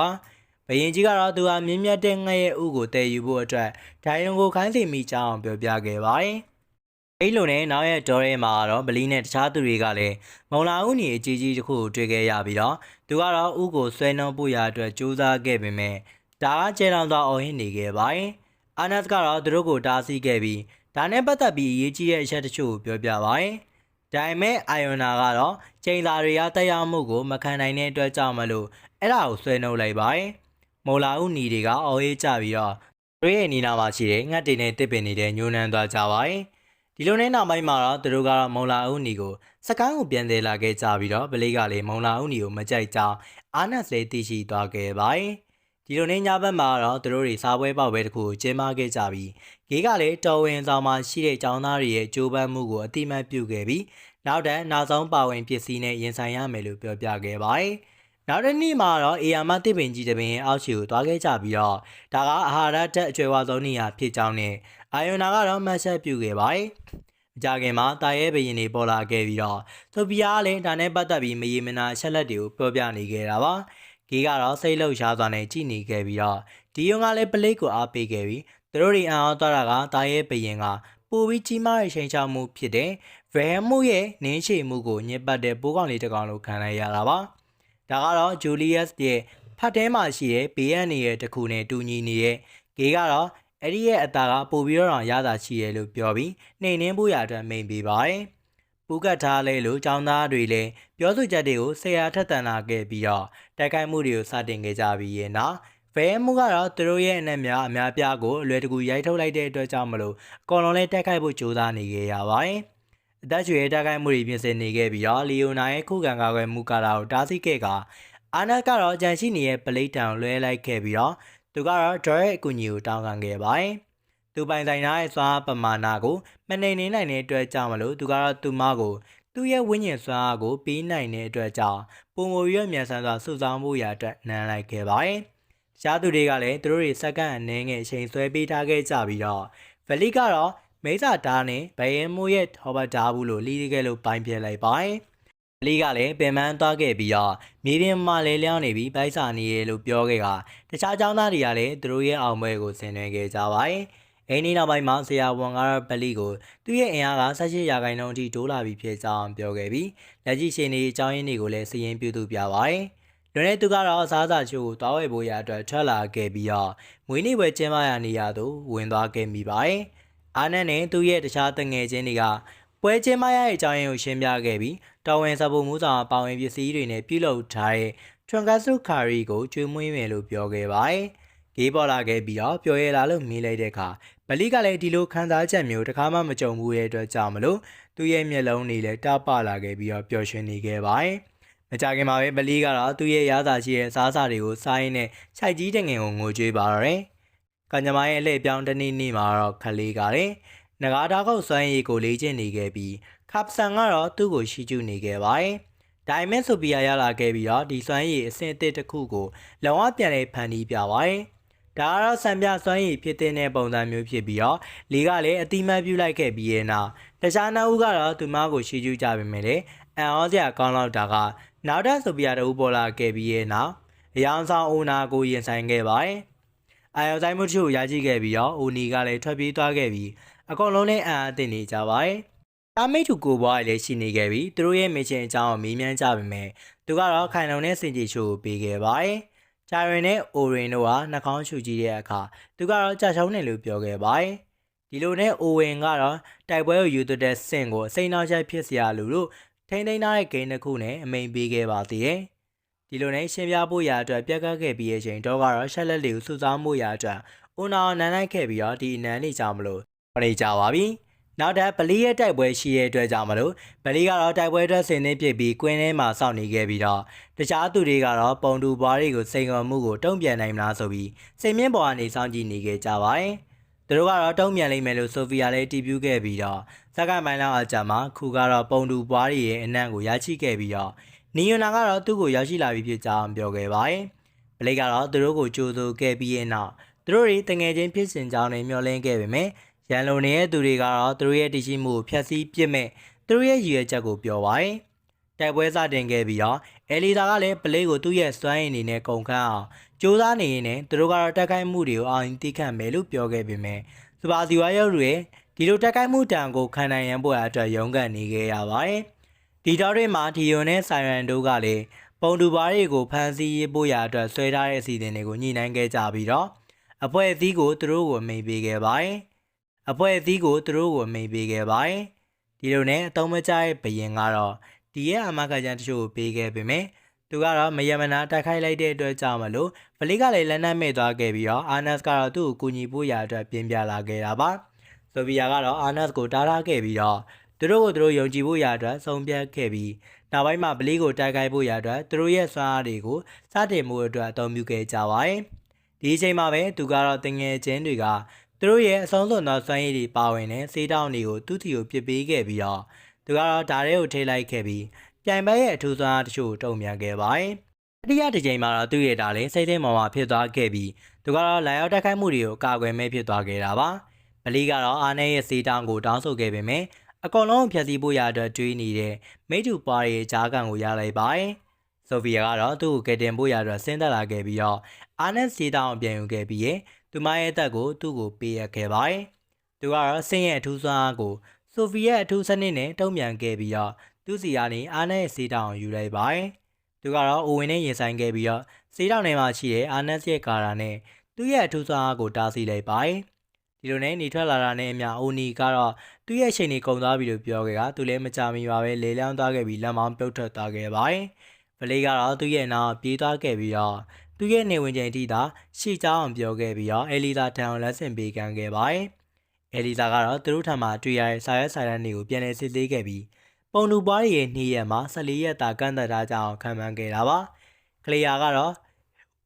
ါဘယင်ကြီးကတော့သူဟာမြင့်မြတ်တဲ့ငှက်ရဲ့ဥကိုတည်ယူဖို့အတွက်ဒိုင်ယွန်ကိုခိုင်းစီမိကြောင်းပြောပြခဲ့ပါတယ်။အဲ့လိုနဲ့နောက်ရဲ့ဒေါ်ရဲမှာတော့ဗလီနဲ့တခြားသူတွေကလည်းမုံလာဦးညီအကြီးကြီးတစ်ခုကိုတွေ့ခဲ့ရပြီးတော့သူကတော့ဥကိုဆွဲနှုံးဖို့ရအတွက်ကြိုးစားခဲ့ပေမဲ့ဒါကကျဲလောင်သွားအော်ဟစ်နေခဲ့ပါတယ်။အာနက်ကတော့သူတို့ကိုတားဆီးခဲ့ပြီးဒါနဲ့ပတ်သက်ပြီးအရေးကြီးတဲ့အချက်တချို့ကိုပြောပြပါတယ်။ဒါပေမဲ့အာယွန်နာကတော့ချိန်သာတွေကတက်ရောက်မှုကိုမခံနိုင်တဲ့အတွက်ကြောင့်မလို့အဲ့ဒါကိုဆွဲနှုံးလိုက်ပါတယ်။မော်လာဦးညီတွေကအော်ဟစ်ကြပြီးတော့သူရဲ့နီနာမှာရှိတဲ့ငှက်တွေနဲ့တစ်ပင်နေတဲ့ညှိုးနှမ်းသွားကြပါတယ်။ဒီလိုနဲ့နောက်ပိုင်းမှာတော့သူတို့ကတော့မော်လာဦးညီကိုစကိုင်းကိုပြန်သေးလာခဲ့ကြပြီးတော့ဗလေးကလည်းမော်လာဦးညီကိုမကြိုက်ကြောင်းအာနက်လည်းသိရှိသွားခဲ့ပါတယ်။ဒီလိုနဲ့ညဘက်မှာတော့သူတို့တွေစားပွဲပေါက်ပဲတစ်ခုကိုကျင်းပခဲ့ကြပြီးဂေးကလည်းတော်ဝင်ဆောင်မှာရှိတဲ့ចောင်းသားတွေရဲ့ကြိုးပမ်းမှုကိုအတိမတ်ပြုခဲ့ပြီးနောက်နောက်ဆုံးပါဝင်ပစ္စည်းနဲ့ရင်ဆိုင်ရမယ်လို့ပြောပြခဲ့ပါတယ်။နောက်တစ်နေ့မှာတော့အေယာမတစ်ပင်ကြီးတစ်ပင်အောက်ခြေကိုသွားခဲ့ကြပြီးတော့ဒါကအာဟာရဓာတ်အကျွဲဝါဆုံးနေရာဖြစ်ကြောင်းနဲ့အာယွန်နာကတော့မှတ်ချက်ပြုခဲ့ပါတယ်။အကြခင်မှာတာရဲဘရင်တွေပေါ်လာခဲ့ပြီးတော့ဆိုဖီယာကလည်းဒါနဲ့ပတ်သက်ပြီးမရေမနာအချက်လက်တွေကိုပြောပြနေခဲ့တာပါ။ဂေးကတော့စိတ်လှုပ်ရှားစွာနဲ့ကြည်နေခဲ့ပြီးတော့ဒီယွန်ကလည်းပလိတ်ကိုအားပေးခဲ့ပြီးသူတို့တွေအံ့ဩသွားတာကတာရဲဘရင်ကပိုပြီးကြီးမားတဲ့ချိန်ချမှုဖြစ်တဲ့ဗဟမှုရဲ့နင်းချေမှုကိုညှစ်ပတ်တဲ့ပိုးကောင်လေးတစ်ကောင်လိုခံလိုက်ရတာပါ။ဒါကတော့ဂျူလီယပ်ရဲ့ဖတ်ထဲမှာရှိတဲ့ဘေးရန်ရဲ့တစ်ခုနဲ့တူညီနေတဲ့ဂေးကတော့အဲ့ဒီရဲ့အသားကပိုပြီးတော့ရတာရှိတယ်လို့ပြောပြီးနှိမ်နှင်းဖို့ရအတွက်မိန်ပေးပါတယ်။ပူကတ်ထားလဲလို့ចောင်းသားတွေလည်းပြောဆိုချက်တွေကိုဆရာထက်တန်လာခဲ့ပြီးတော့တိုက်ခိုက်မှုတွေကိုစတင်ခဲ့ကြပြီးရဲ့နောက်ဗဲမှုကတော့သူတို့ရဲ့အနက်များအများပြားကိုအလွယ်တကူရိုက်ထုတ်လိုက်တဲ့အတွက်ကြောင့်မလို့အကောင်လုံးလေးတိုက်ခိုက်ဖို့ကြိုးစားနေခဲ့ရပါတယ်။အသက်ကျွေးတိုက်ခိုက်မှုတွေပြင်ဆင်နေခဲ့ပြီးတော့လီယိုနာရဲ့ခုခံကာကွယ်မှုကာတာကိုတားဆီးခဲ့ကအာနက်ကတော့ကြံရှိနေတဲ့ပလိတ်တံလွှဲလိုက်ခဲ့ပြီးတော့သူကတော့ဒရဲအကူအညီကိုတောင်းခံခဲ့ပါတယ်။သူပိုင်ဆိုင်ထားတဲ့စွမ်းအားပမာဏကိုမနှိမ်နှင်းနိုင်တဲ့အတွက်ကြောင့်မလို့သူကတော့သူမကိုသူ့ရဲ့ဝိညာဉ်စွမ်းအားကိုပေးနိုင်တဲ့အတွက်ကြောင့်ပုံမရွက်မြန်ဆန်စွာစုဆောင်းဖို့ရအတွက်နမ်းလိုက်ခဲ့ပါတယ်။ရှားသူတွေကလည်းသူတို့တွေစက္ကန့်အနည်းငယ်အချိန်ဆွဲပေးထားခဲ့ကြပြီးတော့ဗလီကတော့မိစာဓာတ်နဲ့ဘယင်မိုးရဲ့ဟောဘတ်ဓာတ်ဘူးလို့လီးခဲ့လို့ပိုင်းပြလိုက်ပါတယ်။ဗလီကလည်းပင်ပန်းသွားခဲ့ပြီးတော့မြေပြင်မှာလဲလျောင်းနေပြီးပိုက်စာနေရလို့ပြောခဲ့ကတခြားចောင်းသားတွေကလည်းသူတို့ရဲ့အောင်ပွဲကိုဆင်နွှဲခဲ့ကြပါတယ်။အိန္ဒိနောက်ပိုင်းမှာဆရာဝန်ကတော့ဗလီကိုသူ့ရဲ့အင်အားက18ရာခိုင်နှုန်းအထိတိုးလာပြီးဖြစ်ကြောင်းပြောခဲ့ပြီးလက်ရှိရှင်နေအကြောင်းရင်းတွေကိုလည်းစည်ရင်းပြုသူပြပါတယ်။လွန်တဲ့သူကတော့အစားအစာချို့ကိုတောင်းဝယ်ဖို့ရအတွက်ထွက်လာခဲ့ပြီးတော့မွေးနေ့ပွဲကျင်းပရာနေရာသို့ဝင်သွားခဲ့မိပါတယ်။အာနက်နဲ့သူ့ရဲ့တခြားတငယ်ချင်းတွေကပွဲကျင်းပရတဲ့အကြောင်းရင်းကိုရှင်းပြခဲ့ပြီးတော်ဝင်စပုံမှုဆောင်ပါဝင်ပစ္စည်းတွေနဲ့ပြုလုပ်ထားတဲ့ထွန်ကတ်စုခါရီကိုကျွေးမွေးမယ်လို့ပြောခဲ့ပါတယ်။ဂေးပေါ်လာခဲ့ပြီးတော့ပြောရလာလို့မေးလိုက်တဲ့အခါဗလီကလည်းဒီလိုခံစားချက်မျိုးတစ်ခါမှမကြုံဘူးရဲ့အတွက်ကြောင့်မလို့သူ့ရဲ့မျက်လုံးတွေလည်းတပလာခဲ့ပြီးတော့ပျော်ရွှင်နေခဲ့ပါတယ်။မကြခင်မှာပဲဗလီကတော့သူ့ရဲ့ရသာရှိတဲ့စားစာတွေကိုစားရင်းနဲ့ခြိုက်ကြီးတငယ်ကိုငိုကြွေးပါတော့တယ်။ကံကြမ္မာရဲ့အလှည့်ပြောင်းတနေ့မှာတော့ခလေးကလည်းနဂါထားခုတ်စွမ်းရည်ကိုလေ့ကျင့်နေခဲ့ပြီးခပ်ဆန်ကတော့သူ့ကိုရှိကျူးနေခဲ့ပါတယ်။ဒိုင်မက်ဆိုဖီယာရလာခဲ့ပြီးတော့ဒီစွမ်းရည်အဆင့်အသစ်တစ်ခုကိုလုံအောင်ပြန်လဲဖန်တီးပြပါတယ်။ဒါကတော့စံပြစွမ်းရည်ဖြစ်တဲ့ပုံစံမျိုးဖြစ်ပြီးတော့လီကလည်းအတိမတ်ပြုလိုက်ခဲ့ပြီးရဲ့နောက်တခြားနှစ်ဦးကတော့သူမကိုရှိကျူးကြပေမဲ့လည်းအန်အောစရာကောင်းလောက်တာကနောက်ထပ်ဆိုဖီယာတဦးပေါ်လာခဲ့ပြီးရဲ့နောက်အယောင်ဆောင်အိုနာကိုရင်ဆိုင်ခဲ့ပါတယ်။အာယောဆိုင်မှုတို့ရရှိခဲ့ပြီးတော့အိုနီကလည်းထွက်ပြေးသွားခဲ့ပြီးအကုန်လုံးလည်းအံ့အားသင့်နေကြပါတယ်။တာမိတ်သူကိုဘွားလည်းရှိနေခဲ့ပြီးသူတို့ရဲ့မစ်ရှင်အကြောင်းကိုမေးမြန်းကြပေမဲ့သူကတော့ခိုင်လုံတဲ့စင်ကြေချိုးကိုပေးခဲ့ပါတယ်။ဂျာရင်နဲ့အိုရင်တို့ကနှာခေါင်းရှူကြည့်တဲ့အခါသူကတော့ကြာရှုံးတယ်လို့ပြောခဲ့ပါတယ်။ဒီလိုနဲ့အိုဝင်ကတော့တိုက်ပွဲကိုယူသွတဲ့စင်ကိုအစိမ်းနောက်ချက်ဖြစ်စရာလို့ထိန်းသိမ်းထားတဲ့ဂိမ်းတစ်ခုနဲ့အမိန်ပေးခဲ့ပါသေးတယ်။ဒီလိုနဲ့ရှင်းပြဖို့ရာအတွက်ပြက်ကတ်ခဲ့ပြီးရဲ့ချိန်တော့ကတော့ရှက်လက်လေးကိုစုဆောင်းမှုရာအတွက်အိုနာနန်းလိုက်ခဲ့ပြီးတော့ဒီအနန်းလေးကြောင့်မလို့နေကြပါပြီ နောက်ထပ်ဗလီရဲ့တိုက်ပွဲရှိတဲ့အတွက်ကြောင့်မလို့ဗလီကတော့တိုက်ပွဲအတွက်ဆင်သင့်ဖြစ်ပြီးကွင်းထဲမှာစောင့်နေခဲ့ပြီးတော့တခြားသူတွေကတော့ပုံတူပွားတွေကိုစိန်ခေါ်မှုကိုတုံ့ပြန်နိုင်မလားဆိုပြီးစိတ်မြင့်ပေါ်ကနေစောင့်ကြည့်နေခဲ့ကြပါတယ်။သူတို့ကတော့တုံ့ပြန်လိမ့်မယ်လို့ဆိုဖီယာလည်းတည်ပြုခဲ့ပြီးတော့စက္ကန့်ပိုင်းလောက်အကြာမှာခုကတော့ပုံတူပွားတွေရဲ့အနံ့ကိုရရှိခဲ့ပြီးတော့နီယိုနာကတော့သူ့ကိုရောက်ရှိလာပြီးဖြစ်ကြောင်းပြောခဲ့ပါတယ်။ဗလိတ်ကတော့သူတို့ကိုကြိုးဆိုခဲ့ပြီးရဲ့နောက်သူတို့တွေတငယ်ချင်းဖြစ်စဉ်ကြောင်းနဲ့မျှော်လင့်ခဲ့ပေမဲ့ရန်လုံနေတဲ့သူတွေကတော့သူတို့ရဲ့တည်ရှိမှုကိုဖျက်ဆီးပစ်မဲ့သူတို့ရဲ့ရည်ရွယ်ချက်ကိုပြောပါတယ်။တိုက်ပွဲစတင်ခဲ့ပြီးတော့အဲလီသာကလည်းဗလိတ်ကိုသူ့ရဲ့စွမ်းရည်အနေနဲ့ကုန်ခန်းအောင်စူးစမ်းနေရင်းနဲ့သူတို့ကတော့တက်ခိုက်မှုတွေကိုအောင်ရင်သိခံမယ်လို့ပြောခဲ့ပေမဲ့စပါစီဝါရုပ်တွေဒီလိုတက်ခိုက်မှုတံကိုခံနိုင်ရန်ဖို့အတွက်ရုန်းကန်နေခဲ့ရပါတယ်။ဒီတော့တွင်မှာဒီယွန်နဲ့ဆိုင်ရန်တို့ကလည်းပုံတူပါးတွေကိုဖမ်းဆီးရေးပို့ရအတွက်ဆွဲထားတဲ့အစီအစဉ်တွေကိုညှိနှိုင်းခဲ့ကြပြီးတော့အဖွဲ့အစည်းကိုသူတို့ကိုမိတ်ပေးခဲ့ပါတယ်။အဖွဲ့အစည်းကိုသူတို့ကိုမိတ်ပေးခဲ့ပါတယ်။ဒီလိုနဲ့အတုံးမကျရဲ့ဘရင်ကတော့ဒီရဲ့အမကကြံတချို့ကိုပေးခဲ့ပေမဲ့သူကတော့မယမနာတိုက်ခိုက်လိုက်တဲ့အတွက်ကြောင့်မလို့ဗလီကလည်းလက်နက်မဲ့သွားခဲ့ပြီးတော့အာနတ်ကတော့သူ့ကိုကူညီဖို့ရအတွက်ပြင်းပြလာခဲ့တာပါ။ဆိုဗီယာကတော့အာနတ်ကိုတားထားခဲ့ပြီးတော့သူတို့ကိုသူတို့ယုံကြည်ဖို့ရအတွက်ဆုံးဖြတ်ခဲ့ပြီးနောက်ပိုင်းမှာဗလီကိုတိုက်ခိုက်ဖို့ရအတွက်သူတို့ရဲ့စွမ်းအားတွေကိုစတင်မှုအတွက်အသုံးပြုခဲ့ကြပါတယ်။ဒီအချိန်မှာပဲသူကတော့တငယ်ချင်းတွေကသူတို့ရဲ့အဆုံးစွန်သောစွမ်းရည်တွေပါဝင်တဲ့စေးတောင်းတွေကိုသူ့ထီကိုပစ်ပေးခဲ့ပြီးတော့သူကတော့ဓာတ်ရဲကိုထိလိုက်ခဲ့ပြီးပြိုင်ပွဲရဲ့အထူးစွမ်းအားတချို့ကိုတုံ့ပြန်ခဲ့ပါတယ်။တတိယတစ်ချိန်မှာတော့သူ့ရဲ့ဓာတ်လည်းစိတ်သိမ်းပေါ်မှာဖြစ်သွားခဲ့ပြီးသူကတော့လာရောက်တိုက်ခိုက်မှုတွေကိုကာကွယ်မဲ့ဖြစ်သွားခဲ့တာပါ။ဗလီကတော့အာနဲရဲ့စေးတောင်းကိုတောင်းဆိုခဲ့ပေမဲ့အကောင်လုံးဖျက်ဆီးဖို့ရအတွက်တွေးနေတဲ့မိတူပွားရဲ့ကြားကန်ကိုရလိုက်ပါတယ်။ဆိုဖီယာကတော့သူ့ကိုကယ်တင်ဖို့ရအတွက်ဆင်းသက်လာခဲ့ပြီးတော့အာနက်စေးတောင်းပြန်ယူခဲ့ပြီးရဲ့သူမရဲ့အသက်ကိုသူ့ကိုပေးအပ်ခဲ့ပါတယ်။သူကတော့ဆင်းရဲ့အထူးစွမ်းအားကိုဆိုဖီရဲ့အထူးစနစ်နဲ့တုံ့ပြန်ခဲ့ပြီးတော့သူ့စီကနေအာနက်စေးတောင်းယူလိုက်ပါတယ်။သူကတော့အိုဝင်နဲ့ရင်ဆိုင်ခဲ့ပြီးတော့စေးတောင်းထဲမှာရှိတဲ့အာနက်ရဲ့ကာရာနဲ့သူ့ရဲ့အထူးစွမ်းအားကိုတားဆီးလိုက်ပါတယ်။ဒီလိုနဲ့နေထွက်လာတာနဲ့အမျှအိုနီကတော့သူ့ရဲ့ချိန်တွေကုန်သွားပြီလို့ပြောခဲ့တာသူလည်းမကြမီပါပဲလေလောင်းသွားခဲ့ပြီးလက်မောင်းပြုတ်ထွက်သွားခဲ့ပါတယ်။ဗလီကတော့သူ့ရဲ့နောက်ပြေးသွားခဲ့ပြီးတော့သူ့ရဲ့နေဝင်ချိန်ထိသာရှီချောင်းအောင်ပြောခဲ့ပြီးတော့အဲလီသာတန်အောင်လက်ဆင့်ပေးကမ်းခဲ့ပါတယ်။အဲလီသာကတော့သူတို့ထံမှတွေ့ရတဲ့စာရွက်စာတမ်းတွေကိုပြန်လည်စစ်ဆေးခဲ့ပြီးပုံလူပွားရဲ့နေ့ရက်မှာ14ရက်တာကန့်သက်ထားကြအောင်ခံမှန်းခဲ့တာပါ။ကလီယာကတော့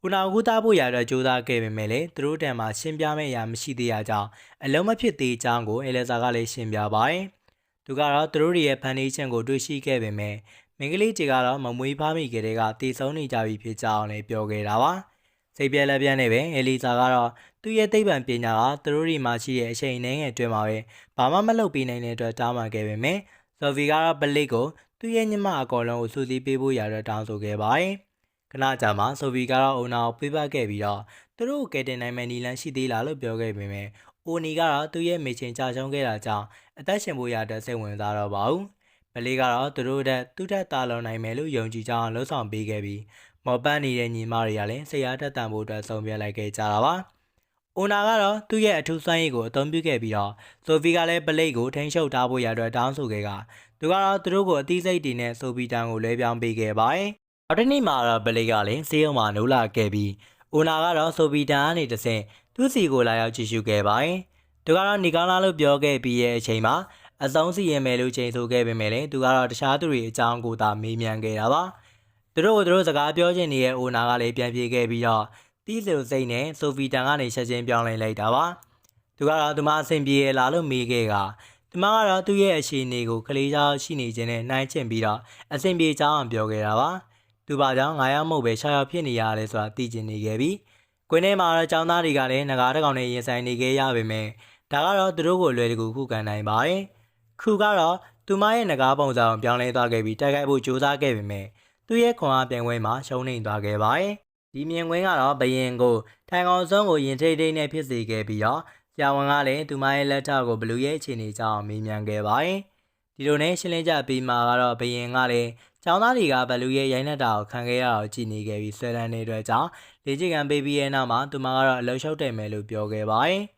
ဦးနာကူသားဖို့ရတော့ကြိုးစားခဲ့ပေမဲ့လည်းသူတို့တံမှာရှင်းပြမယ့်အရာမရှိသေးတာကြောင့်အလုံးမဖြစ်သေးကြောင်းကိုအဲလက်ဇာကလည်းရှင်းပြပါတယ်။သူကတော့သူတို့ရဲ့ဖန်တီးခြင်းကိုတွေ့ရှိခဲ့ပေမဲ့မင်္ဂလိကြီးကတော့မမွေးဖားမိခဲ့တဲ့ကတည်ဆုံးနေကြပြီဖြစ်ကြောင်းလည်းပြောခဲ့တာပါ။စိတ်ပြက်လက်ပြက်နဲ့ပဲအဲလီဇာကတော့သူ့ရဲ့သိပ္ပံပညာကသူတို့တွေမှာရှိတဲ့အချိန်နှင်းငယ်အတွင်းမှာပဲဘာမှမလုပ်ပေးနိုင်တဲ့အတွက်တောင်းပန်ခဲ့ပေမဲ့ဆိုဖီကတော့ဗလိတ်ကိုသူ့ရဲ့ညမအကောင်လုံးကိုစူးစီးပေးဖို့ရတော့တောင်းဆိုခဲ့ပါတယ်။ခဏကြာမှဆိုဖီကတော့အုံနာကိုပေးပတ်ခဲ့ပြီးတော့သူတို့ကိုကယ်တင်နိုင်မယ့်နီလန်ရှိသေးလားလို့ပြောခဲ့ပေမဲ့အိုနီကတော့သူ့ရဲ့မိချင်းကြာရှုံးခဲ့တာကြောင့်အသက်ရှင်ဖို့ရတဲ့စိတ်ဝင်စားတော့ပါဘူး။ဗလေးကတော့သူ့ထက်တာလွန်နိုင်မယ်လို့ယုံကြည်ကြောင်းလှုံ့ဆော်ပေးခဲ့ပြီးမော်ပန်းနေတဲ့ညီမတွေကလည်းဆရာတက်တန်ဖို့အတွက်ဆုံးဖြတ်လိုက်ခဲ့ကြတာပါ။အိုနာကတော့သူ့ရဲ့အထူးစွမ်းရည်ကိုအသုံးပြုခဲ့ပြီးတော့ဆိုဖီကလည်းဗလိတ်ကိုထိန်းချုပ်ထားဖို့ရတဲ့တောင်းဆိုခဲ့ကသူကတော့သူတို့ကိုအသီးစိတ်တွေနဲ့ဆိုဖီတန်ကိုလွှဲပြောင်းပေးခဲ့ပါတယ်။နောက်တစ်နေ့မှာတော့ဗလိတ်ကလည်းစေးရုံမှာနိုးလာခဲ့ပြီးအိုနာကတော့ဆိုဖီတန်ကနေတဆင့်သူ့စီကိုလာရောက်ကြည့်ရှုခဲ့ပါတယ်။သူကတော့နီကောင်းလာလို့ပြောခဲ့ပြီးရဲ့အချိန်မှာအဆုံးစီရင်မယ်လို့ချိန်ဆိုခဲ့ပေမဲ့လည်းသူကတော့တခြားသူတွေအကြောင်းကိုသာမေးမြန်းခဲ့တာပါ။သူတို့စကားပြောချင်နေတဲ့အိုနာကလည်းပြန်ပြေးခဲ့ပြီးတော့တီးလိုစိတ်နဲ့ဆိုဖီတန်ကနေချက်ချင်းပြောင်းလဲလိုက်တာပါ။သူကတော့သူမအဆင်ပြေလာလို့မေးခဲ့ကသူမကတော့သူ့ရဲ့အခြေအနေကိုကလေးကြောင့်ရှိနေခြင်းနဲ့နှိုင်းချင်ပြီးတော့အဆင်ပြေကြောင်းပြောခဲ့တာပါ။သူပါကြောင့်9ယောက်မဟုတ်ပဲ6ယောက်ဖြစ်နေရတယ်ဆိုတာသိချင်နေခဲ့ပြီးကွင်းထဲမှာတော့ចောင်းသားတွေကလည်းငကားတစ်ကောင်နဲ့ရင်ဆိုင်နေခဲ့ရပေမဲ့ဒါကတော့သူတို့ကိုလွယ်တကူခုခံနိုင်ပါတယ်။ခုကတော့သူမရဲ့ငကားပုံစံကိုပြောင်းလဲသွားခဲ့ပြီးတိုက်ခိုက်ဖို့ကြိုးစားခဲ့ပေမဲ့သူ့ရဲ့ခွန်အားပြိုင်ပွဲမှာရှုံးနိမ့်သွားခဲ့ပါတယ်။ဒီမြင်ကွင်းကတော့ဘယင်ကိုထိုင်ကောင်စွန်းကိုရင်ထိတ်ထိတ်နဲ့ဖြစ်စေခဲ့ပြီးတော့ဆရာဝန်ကလည်းသူမရဲ့လက်ထောက်ကိုဘလူးရဲ့အခြေအနေကြောင့်မေးမြန်းခဲ့ပါတယ်။ဒီလိုနဲ့ရှင်းလင်းကြပြီးမှကတော့ဘယင်ကလည်းကျောင်းသားတွေကဘလူးရဲ့ရိုင်းနှက်တာကိုခံခဲ့ရတော့ကြည်နေခဲ့ပြီးဆွဲလန်းနေတဲ့အတွက်ကြောင့်လေ့ကျင့်ခန်းပေးပြီးရဲ့နောက်မှာသူမကတော့အလှုပ်ရှုပ်တယ်မယ်လို့ပြောခဲ့ပါတယ်။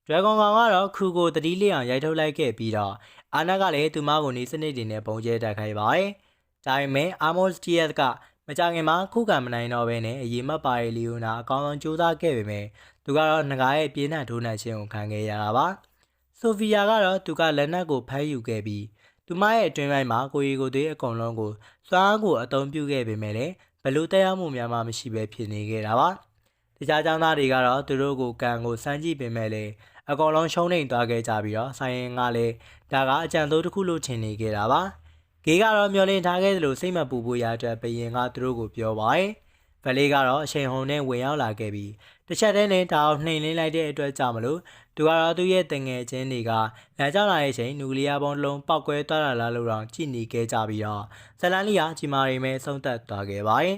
Dragon ကောင်ကတော့ခူကိုတတိလျောင်ရိုက်ထုတ်လိုက်ခဲ့ပြီးတော့အာနာကလည်းသူမကိုနေစနစ်တွေနဲ့ပုံကျဲတက်ခိုင်းပါတယ်။ဒါပေမဲ့ Armostius ကမကြခင်မှာခုခံမနိုင်တော့ဘဲနဲ့အရေးမပါတဲ့လီယိုနာအကောင်းဆုံးကြိုးစားခဲ့ပေမဲ့သူကတော့ငကားရဲ့ပြင်းထန်ထိုးနှက်ခြင်းကိုခံခဲ့ရတာပါ။ ဆိုဖီယာကတော့သူကလက်နက်ကိုဖမ်းယူခဲ့ပြီးသူမရဲ့အတွင်းပိုင်းမှာကိုရီကိုသွေးအကုန်လုံးကိုစွမ်းအားကိုအသုံးပြုခဲ့ပေမဲ့လည်းဘလို့တရားမှုများမှမရှိဘဲဖြစ်နေခဲ့တာပါတခြားကျောင်းသားတွေကတော့သူတို့ကိုကန်ကိုစမ်းကြည့်ပေမဲ့လည်းအကောင်လုံးရှုံးနိမ့်သွားခဲ့ကြပြီးတော့ဆိုင်ရင်ကလည်းဒါကအကြံသိုးတစ်ခုလို့ထင်နေခဲ့တာပါဂေးကတော့မျောလင့်ထားခဲ့သလိုစိတ်မပူဖို့ရအတွက်ဘယင်ကသူတို့ကိုပြောပါတယ်ဗလေးကတော့အချိန်ဟုန်နဲ့ဝင်ရောက်လာခဲ့ပြီးတစ်ချက်တည်းနဲ့ဒါအောင်နှိမ်လင်းလိုက်တဲ့အတွက်ကြောင့်မလို့သူကတော့သူ့ရဲ့တငယ်ချင်းတွေကလမ်းကြောင်းလာတဲ့အချိန်နျူကလ িয়ার ဘုံလုံးပောက်ကွဲသွားတာလားလို့တော့ကြည်နေခဲ့ကြပြီးတော့ဇလန်လီယာဂျီမာရီမဲဆုံးသက်သွားခဲ့ပါတယ်